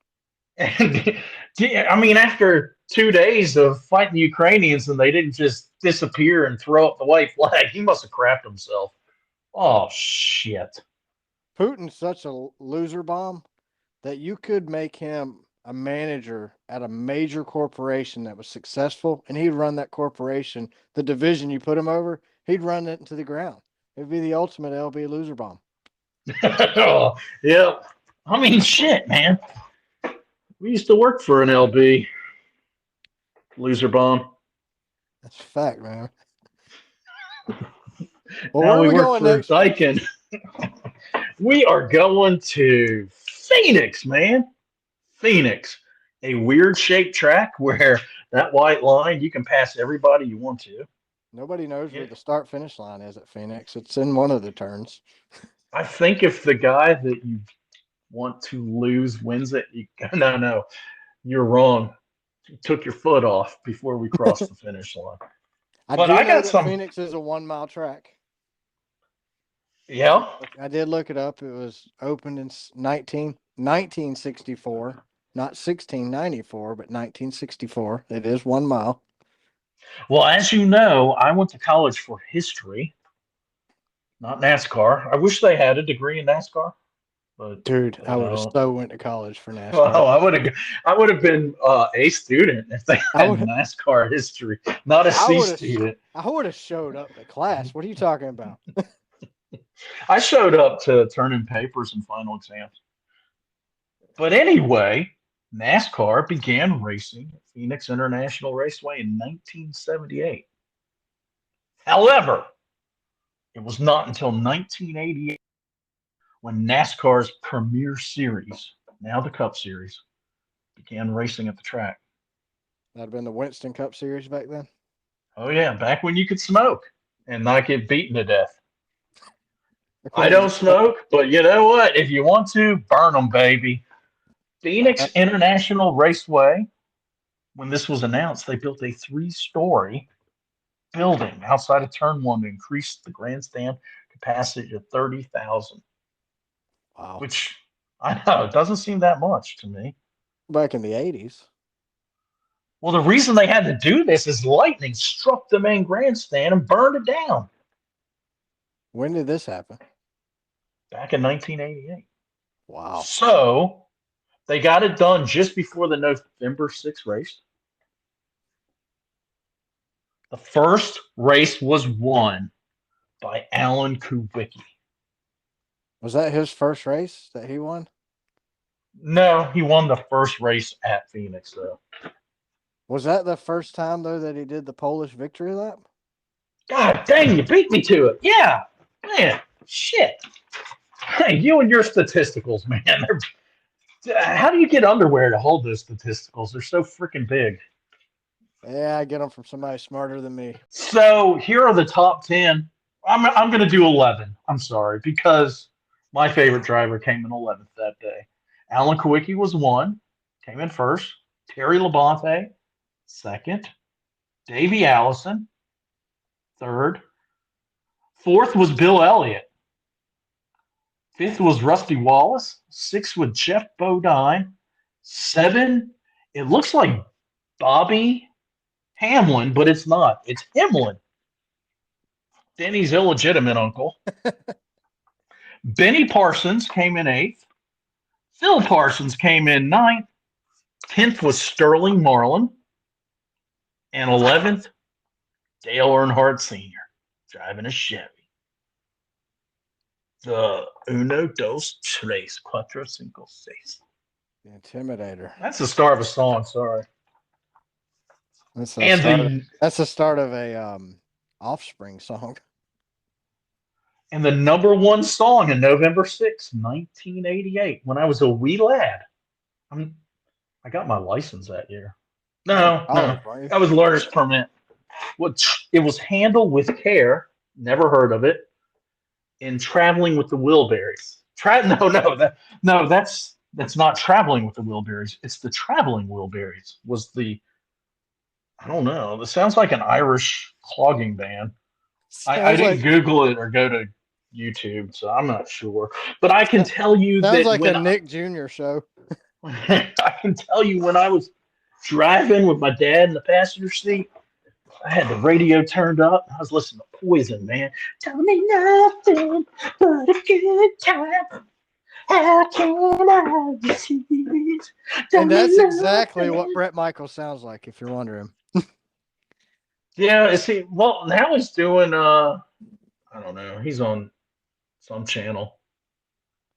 C: And I mean, after 2 days of fighting the Ukrainians and they didn't just disappear and throw up the white flag, he must have crapped himself. Oh, shit.
B: Putin's such a loser bomb that you could make him a manager at a major corporation that was successful, and he'd run that corporation, the division you put him over, he'd run it into the ground. It'd be the ultimate LB loser bomb.
C: Oh, yeah. I mean, shit, man. We used to work for an LB loser bomb.
B: That's a fact, man.
C: Well, now we work for Daikin. We are going to Phoenix, man. Phoenix. A weird shaped track where that white line, you can pass everybody you want to.
B: Nobody knows where the start finish line is at Phoenix. It's in one of the turns.
C: I think if the guy that you want to lose wins it, no, you're wrong. You took your foot off before we crossed the finish line.
B: I got some. Phoenix is a 1 mile track.
C: Yeah.
B: I did look it up. It was opened in 1964, not 1694, but 1964. It is 1 mile.
C: Well, as you know, I went to college for history, not NASCAR. I wish they had a degree in NASCAR. But
B: dude, I would have went to college for NASCAR.
C: Well, I would have been a student if they had NASCAR history, not a C student.
B: I would have showed up to class. What are you talking about?
C: I showed up to turn in papers and final exams. But anyway, NASCAR began racing at Phoenix International Raceway in 1978. However, it was not until 1988 when NASCAR's Premier Series, now the Cup Series, began racing at the track.
B: That'd have been the Winston Cup Series back then?
C: Oh, yeah, back when you could smoke and not get beaten to death. I don't smoke, but you know what? If you want to, burn them, baby. Phoenix International Raceway, when this was announced, they built a 3-story building outside of Turn 1 to increase the grandstand capacity to 30,000.
B: Wow.
C: Which, I know, it doesn't seem that much to me.
B: Back in the 80s.
C: Well, the reason they had to do this is lightning struck the main grandstand and burned it down.
B: When did this happen?
C: Back in 1988.
B: Wow.
C: So, they got it done just before the November 6th race. The first race was won by Alan Kubicki.
B: Was that his first race that he won?
C: No, he won the first race at Phoenix, though.
B: Was that the first time, though, that he did the Polish victory lap?
C: God dang, you beat me to it. Yeah. Man, shit. Hey, you and your statisticals, man. How do you get underwear to hold those statisticals? They're so freaking big.
B: Yeah, I get them from somebody smarter than me.
C: So here are the top 10 I'm going to do 11. I'm sorry, because my favorite driver came in 11th that day. Alan Kawicki was 1, came in first. Terry Labonte, second. Davey Allison, third. Fourth was Bill Elliott. Fifth was Rusty Wallace. Sixth was Jeff Bodine. 7, it looks like Bobby Hamlin, but it's not. It's Himlin. Denny's illegitimate uncle. Benny Parsons came in 8th. Phil Parsons came in 9th. 10th was Sterling Marlin. And 11th, Dale Earnhardt Sr. driving a Chevy. The Uno, Dos, Tres, Cuatro, Cinco, Seis.
B: The Intimidator.
C: That's the start of a song, sorry.
B: That's the start of a Offspring song.
C: And the number 1 song in November 6, 1988, when I was a wee lad. I got my license that year. No, that was learner's permit. It was Handle with Care. Never heard of it. In Traveling with the Wilburys. That's not Traveling with the Wilburys. It's the Traveling Wilburys. I don't know. This sounds like an Irish clogging band. I didn't Google it or go to YouTube, so I'm not sure. But I can tell you that
B: sounds like a Nick Jr. show.
C: I can tell you when I was driving with my dad in the passenger seat, I had the radio turned up. I was listening to Poison, man. Tell me nothing but a good time. How can I receive it?
B: And that's exactly what Bret Michaels sounds like, if you're wondering.
C: Yeah, now he's doing, I don't know, he's on some channel.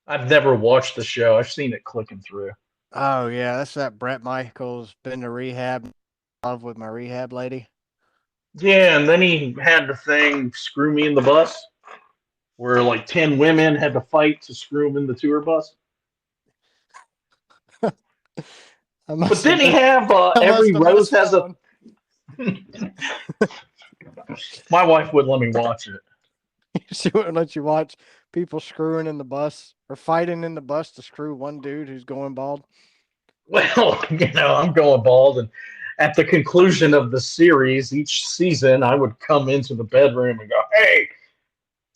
C: I've never watched the show. I've seen it clicking through.
B: Oh, yeah, that's that Bret Michaels, been to rehab, love with my rehab lady.
C: Yeah, and then he had the thing, Screw Me in the Bus, where like 10 women had to fight to screw him in the tour bus. But didn't he have Every Rose Has a... My wife wouldn't let me watch it.
B: She wouldn't let you watch people screwing in the bus or fighting in the bus to screw one dude who's going bald?
C: Well, I'm going bald, and at the conclusion of the series, each season, I would come into the bedroom and go, "Hey,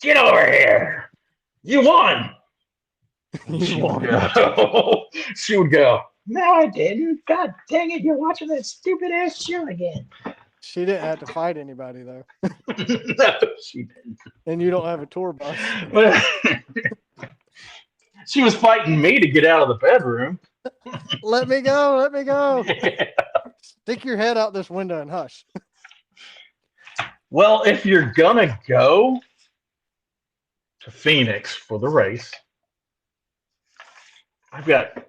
C: get over here! You won!" She would go, "No, I didn't. God dang it, you're watching that stupid ass show again."
B: She didn't have to fight anybody, though.
C: No, she didn't.
B: And you don't have a tour bus.
C: She was fighting me to get out of the bedroom.
B: Let me go. Let me go.
C: Yeah.
B: Stick your head out this window and hush.
C: Well, if you're going to go to Phoenix for the race, I've got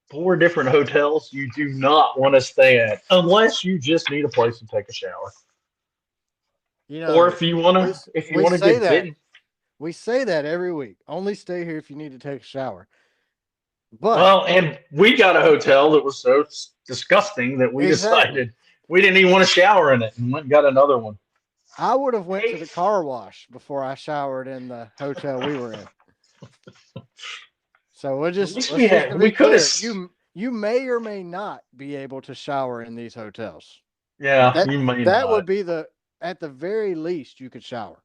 C: 4 different hotels you do not want to stay at unless you just need a place to take a shower. Or if you want to get bitten.
B: We say that every week. Only stay here if you need to take a shower. But
C: and we got a hotel that was so disgusting that we decided we didn't even want to shower in it and went and got another one.
B: I would have went to the car wash before I showered in the hotel we were in. So we'll just we could have. You may or may not be able to shower in these hotels.
C: Yeah, you may.
B: That would be at the very least you could shower.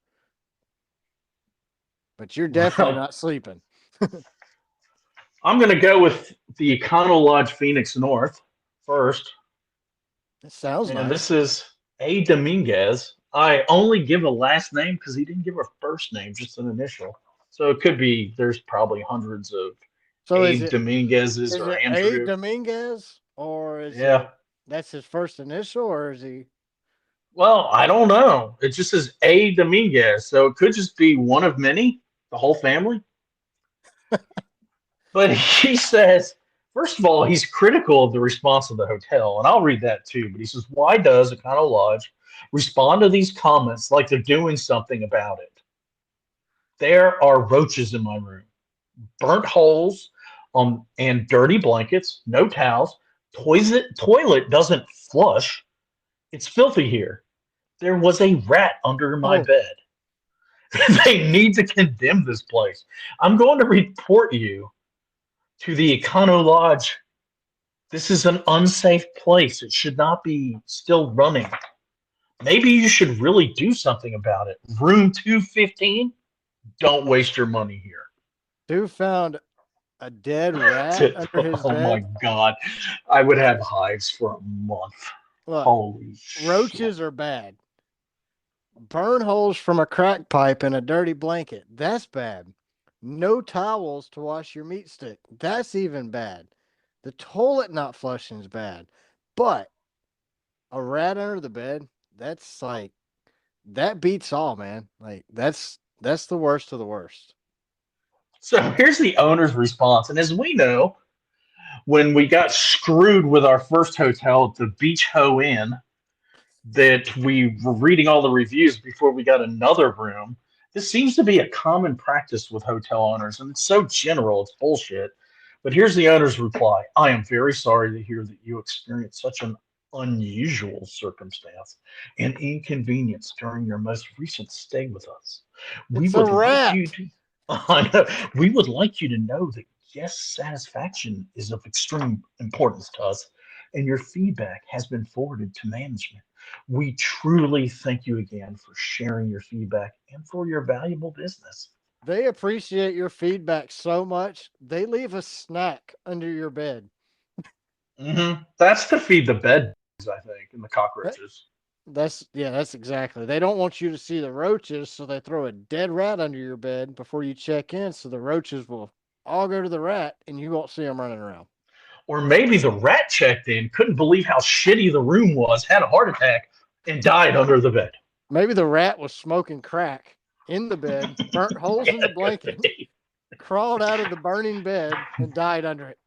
B: But you're definitely not sleeping.
C: I'm going to go with the Econo Lodge Phoenix North first.
B: It sounds nice.
C: And this is A. Dominguez. I only give a last name because he didn't give a first name, just an initial. So it could be there's probably hundreds of Dominguez's or Andrew.
B: A. Dominguez, or is that's his first initial, or is he?
C: Well, I don't know. It just says A. Dominguez, so it could just be one of many, the whole family. But he says, first of all, he's critical of the response of the hotel, and I'll read that too. But he says, why does Econo Lodge respond to these comments like they're doing something about it? There are roaches in my room, burnt holes and dirty blankets, no towels. Toilet doesn't flush. It's filthy here. There was a rat under my bed. They need to condemn this place. I'm going to report you to the Econo Lodge. This is an unsafe place. It should not be still running. Maybe you should really do something about it. Room 215, don't waste your money here.
B: Stu found a dead rat under his
C: Oh my
B: bed.
C: God. I would have hives for a month.
B: Look,
C: Holy
B: roaches
C: shit.
B: are bad. Burn holes from a crack pipe in a dirty blanket. That's bad. No towels to wash your meat stick. That's even bad. The toilet not flushing is bad. But a rat under the bed, that's like that beats all, man. Like that's the worst of the worst.
C: So here's the owner's response. And as we know, when we got screwed with our first hotel at the Beach Ho Inn, that we were reading all the reviews before we got another room. This seems to be a common practice with hotel owners, and it's so general, it's bullshit. But here's the owner's reply. I am very sorry to hear that you experienced such an unusual circumstance and inconvenience during your most recent stay with us. We
B: It's a
C: would like you
B: rat.
C: to I know, we would like you to know that guest satisfaction is of extreme importance to us, and your feedback has been forwarded to management. We truly thank you again for sharing your feedback and for your valuable business.
B: They appreciate your feedback so much, they leave a snack under your bed.
C: That's to feed the bed, I think, and the
B: That,
C: cockroaches.
B: that's exactly. They don't want you to see the roaches, so they throw a dead rat under your bed before you check in, so the roaches will all go to the rat and you won't see them running around.
C: Or maybe the rat checked in, couldn't believe how shitty the room was, had a heart attack, and died under the bed.
B: Maybe the rat was smoking crack in the bed, burnt holes in the
C: That could
B: blanket,
C: be.
B: crawled out of the burning bed, and died under it.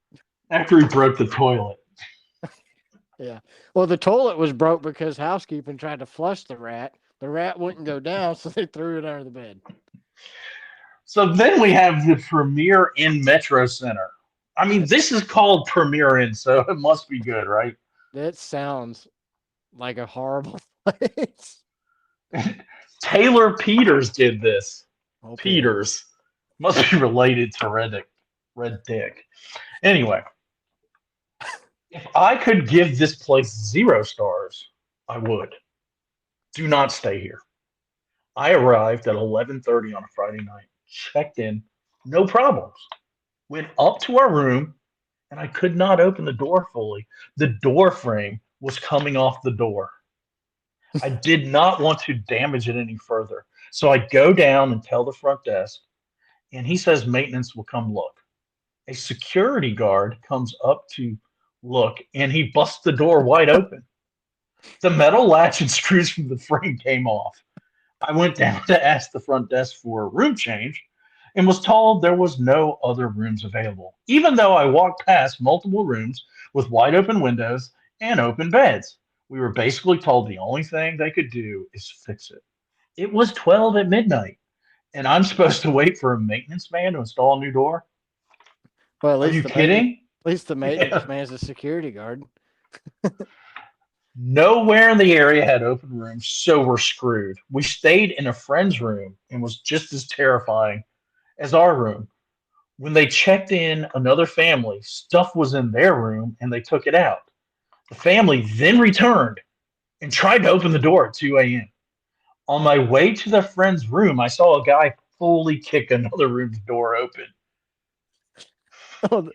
C: After he broke the toilet.
B: Yeah. Well, the toilet was broke because housekeeping tried to flush the rat. The rat wouldn't go down, so they threw it under the bed.
C: So then we have the Premier Inn Metro Center. I mean, this is called Premier Inn, so it must be good, right?
B: That sounds like a horrible place.
C: Taylor Peters did this.
B: Okay.
C: Peters must be related to Red Dick. Anyway, if I could give this place 0 stars, I would. Do not stay here. I arrived at 11:30 on a Friday night, checked in, no problems. Went up to our room, and I could not open the door fully. The door frame was coming off the door. I did not want to damage it any further. So I go down and tell the front desk, and he says maintenance will come look. A security guard comes up to look, and he busts the door wide open. The metal latch and screws from the frame came off. I went down to ask the front desk for a room change and was told there was no other rooms available, even though I walked past multiple rooms with wide open windows and open beds. We were basically told the only thing they could do is fix it. It was 12 at midnight, and I'm supposed to wait for a maintenance man to install a new door?
B: Well,
C: Are you kidding?
B: At least the maintenance
C: Yeah.
B: man's a security guard.
C: Nowhere in the area had open rooms, so we're screwed. We stayed in a friend's room and was just as terrifying as our room. When they checked in another family, stuff was in their room and they took it out. The family then returned and tried to open the door at 2 a.m. On my way to the friend's room, I saw a guy fully kick another room's door open.
B: Oh,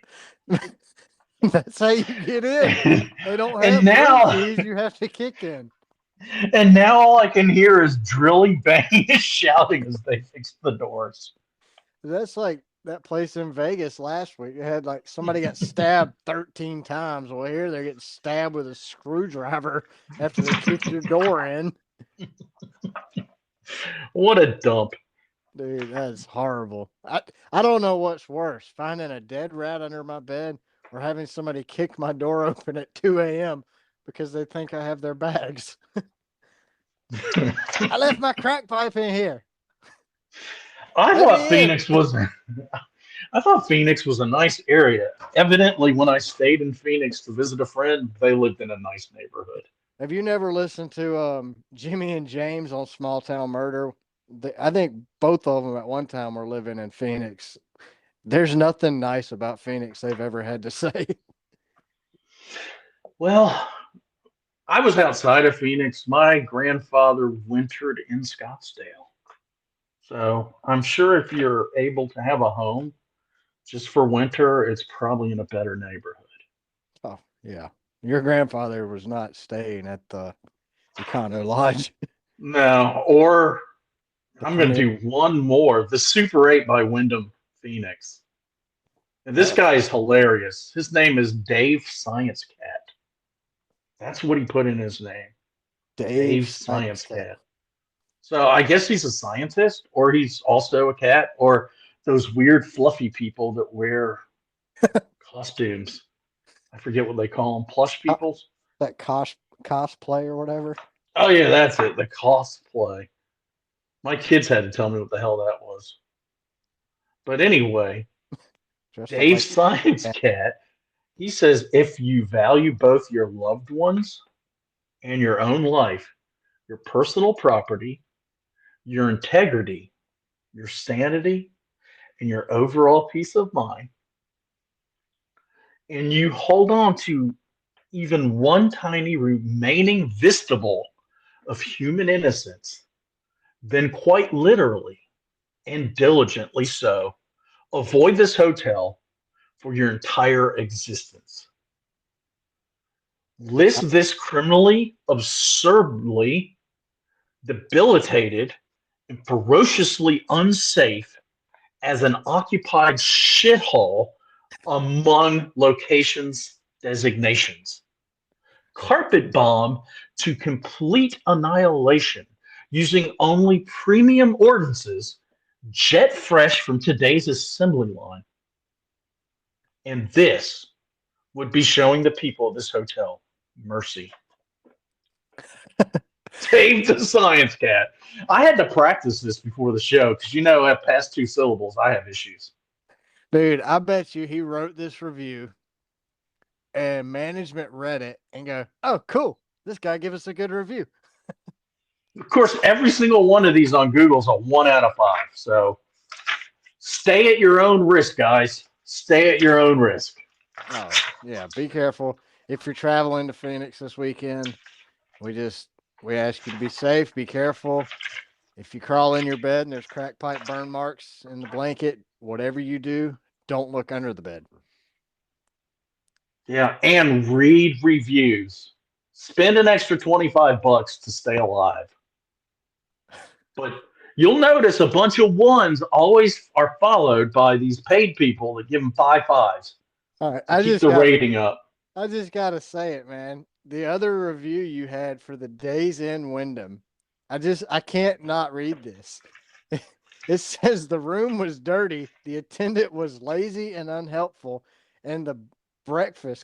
B: that's how you get in. They don't have
C: And now,
B: room keys. You have to kick in.
C: and now all I can hear is drilling, banging, and shouting as they fix the doors.
B: That's like that place in Vegas last week. It had like somebody got stabbed 13 times. Well, here they're getting stabbed with a screwdriver after they kick your door in.
C: What a dump.
B: Dude, that's horrible. I don't know what's worse, finding a dead rat under my bed or having somebody kick my door open at 2 a.m. because they think I have their bags. I left my crack pipe in here.
C: I
B: Let
C: thought
B: me in.
C: Phoenix was I thought Phoenix was a nice area. Evidently, when I stayed in Phoenix to visit a friend, they lived in a nice neighborhood.
B: Have you never listened to Jimmy and James on Small Town Murder I think both of them at one time were living in Phoenix. There's nothing nice about Phoenix they've ever had to say.
C: Well, I was outside of Phoenix. My grandfather wintered in Scottsdale. So I'm sure if you're able to have a home just for winter, it's probably in a better neighborhood.
B: Oh, yeah. Your grandfather was not staying at the Econo Lodge,
C: No, or
B: the
C: I'm going
B: Premier.
C: to do one more. The Super 8 by Wyndham Phoenix. And this
B: Oh,
C: guy is hilarious. His name is Dave Science Cat. That's what he put in his name.
B: Dave
C: Dave
B: Science
C: Science
B: Cat.
C: Cat. So I guess he's a scientist, or he's also a cat, or those weird fluffy people that wear costumes. I forget what they call them. Plush
B: Uh,
C: peoples?
B: that cosplay or whatever.
C: Oh, yeah, that's it. The cosplay. My kids had to tell me what the hell that was. But anyway,
B: Dressed up
C: Dave
B: like
C: Science
B: cat.
C: Cat, he says if you value both your loved ones and your own life, your personal property, your integrity, your sanity, and your overall peace of mind, and you hold on to even one tiny remaining vestible of human innocence, then quite literally and diligently so, avoid this hotel for your entire existence.
B: I,
C: List this criminally, absurdly debilitated, and ferociously unsafe as an occupied shithole among locations designations. Carpet bomb to complete annihilation using only premium ordinances jet fresh from today's assembly line. And this would be showing the people of this hotel mercy. Dave the Science Cat. I had to practice this before the show because at past two syllables, I have issues.
B: dude, I bet you he wrote this review and management read it and go, "Oh, cool. This guy gave us a good review."
C: Of course, every single one of these on Google is a 1 out of 5. So stay at your own risk, guys. Stay at your own risk.
B: Oh, yeah. Be careful if you're traveling to Phoenix this weekend. We just we ask you to be safe. Be careful. If you crawl in your bed and there's crack pipe burn marks in the blanket, whatever you do, don't look under the bed.
C: Yeah, and read reviews. Spend an extra $25 to stay alive. But you'll notice a bunch of ones always are followed by these paid people that give them 5 5s
B: All right,
C: to keep the rating up.
B: I just gotta say it, man. The other review you had for the Days Inn Wyndham, I can't not read this. It says the room was dirty, the attendant was lazy and unhelpful, and the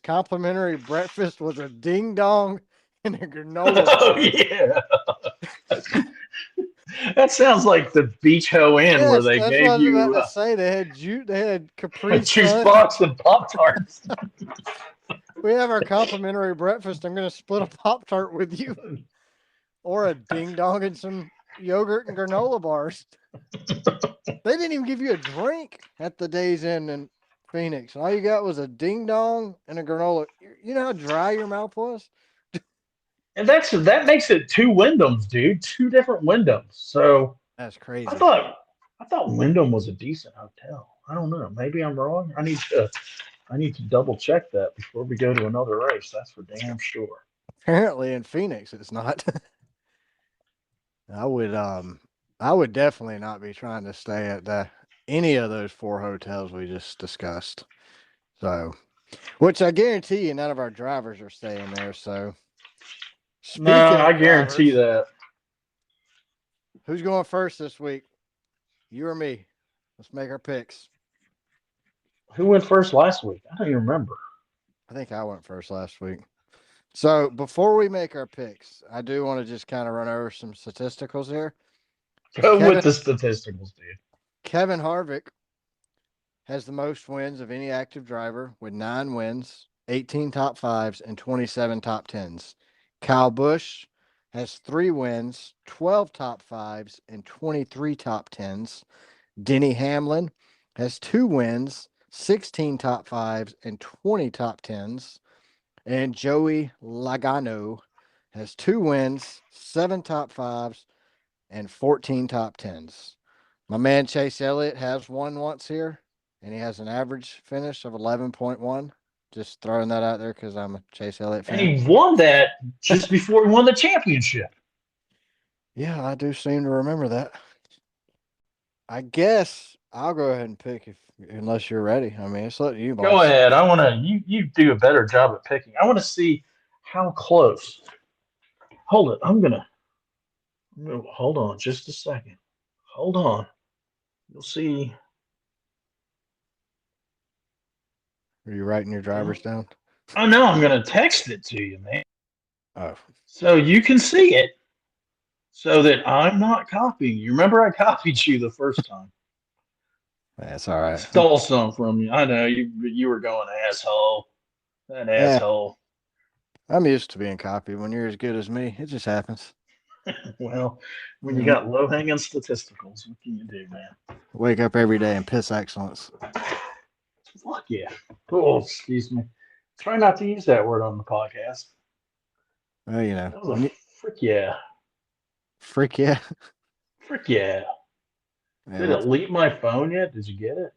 B: complimentary breakfast was a ding dong and a granola
C: Oh
B: bar.
C: yeah, that sounds like the Beach Ho Inn where
B: Yes,
C: they
B: that's what I
C: gave
B: was about
C: you
B: to say. They had
C: a
B: Capri
C: juice
B: Sun.
C: box and Pop Tarts.
B: We have our complimentary breakfast. I'm going to split a Pop Tart with you, or a ding dong and some yogurt and granola bars. They didn't even give you a drink at the Days Inn in Phoenix. All you got was a ding dong and a granola. You know how dry your mouth was?
C: And that makes it two Wyndhams, dude. Two different Wyndhams. So
B: That's
C: I
B: crazy.
C: thought I thought Wyndham was a decent hotel. I don't know. Maybe I'm wrong. I need to double check that before we go to another race. That's for damn sure.
B: Apparently in Phoenix it's not. I would I would definitely not be trying to stay at any of those four hotels we just discussed. So, which I guarantee you none of our drivers are staying there. So,
C: No,
B: speaking
C: I
B: of
C: guarantee
B: drivers,
C: that.
B: who's going first this week? You or me? Let's make our picks.
C: Who went first last week? I don't even remember.
B: I think I went first last week. So before we make our picks, I do want to just kind of run over some statisticals here.
C: Go with
B: Kevin
C: the statisticals, dude.
B: Kevin Harvick has the most wins of any active driver with 9 wins, 18 top fives, and 27 top tens. Kyle Busch has 3 wins, 12 top fives, and 23 top tens. Denny Hamlin has 2 wins, 16 top fives, and 20 top tens. And Joey Logano has 2 wins, 7 top fives, and 14 top tens. My man Chase Elliott has won once here, and he has an average finish of 11.1. Just throwing that out there because I'm a Chase Elliott
C: And
B: fan.
C: he won that just before he won the championship.
B: Yeah, I do seem to remember that. I guess I'll go ahead and pick unless you're ready. I mean, it's up to you,
C: Go
B: boss.
C: ahead. I want to. You do a better job at picking. I want to see how close. Hold it. Hold on just a second. Hold on. You'll see.
B: Are you writing your drivers down?
C: Oh no, I'm gonna text it to you, man.
B: Oh,
C: So you can see it. So that I'm not copying you. Remember, I copied you the first time.
B: that's all right.
C: Stole some from you. I know you were going asshole. That
B: Yeah,
C: asshole.
B: I'm used to being copied. When you're as good as me, it just happens.
C: Well, when you got low hanging statisticals, what can you do, man?
B: Wake up every day and piss excellence.
C: Fuck yeah. Oh, excuse me. Try not to use that word on the podcast.
B: Well,
C: That was a frick yeah.
B: freak yeah.
C: Frick yeah.
B: Yeah,
C: Did it leave my phone yet? Did you get it?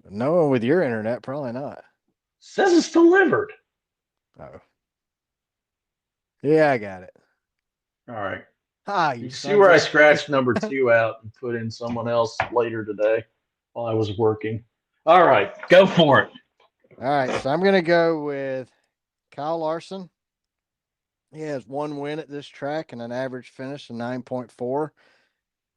B: no one with your internet, probably not.
C: Says it's delivered.
B: Oh, yeah, I got it.
C: All right.
B: Ah,
C: You
B: you
C: see
B: sons
C: where I
B: of-
C: scratched number 2 out and put in someone else later today while I was working. All right, go for it.
B: All right, so I'm gonna go with Kyle Larson. He has 1 win at this track and an average finish of 9.4.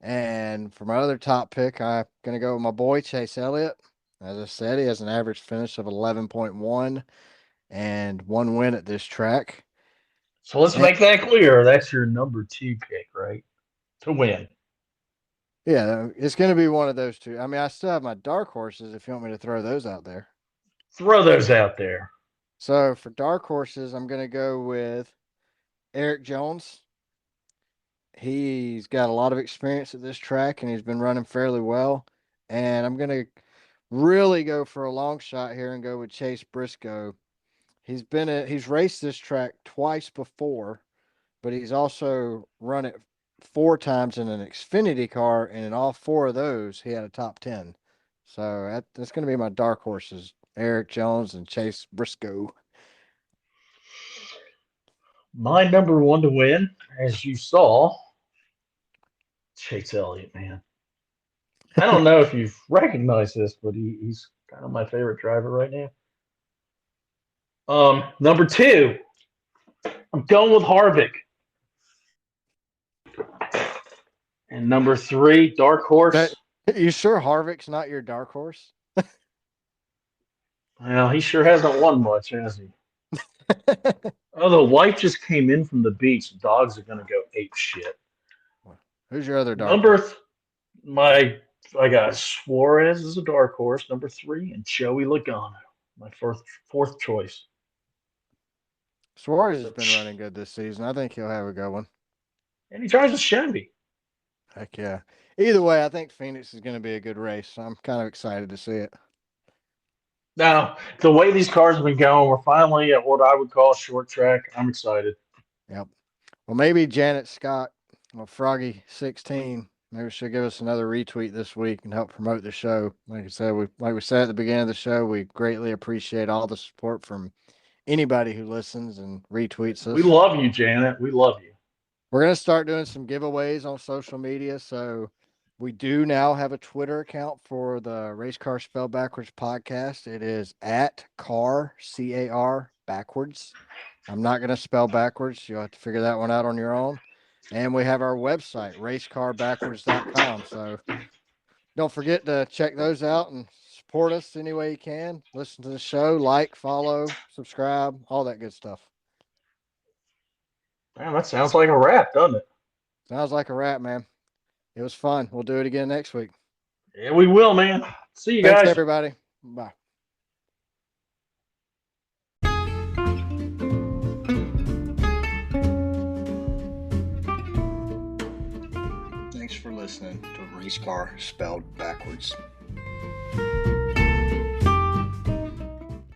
B: And for my other top pick, I'm gonna go with my boy Chase Elliott. As I said, he has an average finish of 11.1 and 1 win at this track.
C: So let's make that clear. That's your number 2 pick, right? To win.
B: Yeah, it's going to be one of those two. I mean, I still have my dark horses if you want me to throw those out there.
C: Throw those out there.
B: So for dark horses, I'm going to go with Eric Jones. He's got a lot of experience at this track and he's been running fairly well. And I'm going to really go for a long shot here and go with Chase Briscoe. He's raced this track twice before, but he's also run it 4 times in an Xfinity car, and in all 4 of those, he had a top 10. So that's going to be my dark horses, Eric Jones and Chase Briscoe.
C: My number 1 to win, as you saw, Chase Elliott, man. I don't know if you've recognized this, but he's kind of my favorite driver right now. Number 2, I'm going with Harvick. And number 3, dark horse.
B: You sure Harvick's not your dark horse?
C: Well, he sure hasn't won much, has he? Oh, the wife just came in from the beach. Dogs are gonna go ape shit.
B: Who's your other dark horse?
C: I got Suarez as a dark horse, number 3, and Joey Logano, my fourth choice.
B: Suarez has been running good this season. I think he'll have a good one.
C: And he drives a Chevy.
B: Heck yeah. Either way, I think Phoenix is going to be a good race. I'm kind of excited to see it.
C: Now, the way these cars have been going, we're finally at what I would call a short track. I'm excited.
B: Yep. Well, maybe Janet Scott, Froggy16, maybe she'll give us another retweet this week and help promote the show. Like we said at the beginning of the show, we greatly appreciate all the support from anybody who listens and retweets us.
C: We love you, Janet. We love you.
B: We're going to start doing some giveaways on social media. So we do now have a Twitter account for the Race Car Spelled Backwards podcast. It is at car, C-A-R, backwards. I'm not going to spell backwards. You'll have to figure that one out on your own. And we have our website, racecarbackwards.com. So don't forget to check those out and support us any way you can. Listen to the show, like, follow, subscribe, all that good stuff.
C: Man, that sounds like a wrap, doesn't it?
B: Sounds like a wrap, man. It was fun. We'll do it again next week.
C: Yeah, we will, man. See you guys.
B: Thanks, everybody. Bye.
A: listening to Race Car Spelled Backwards.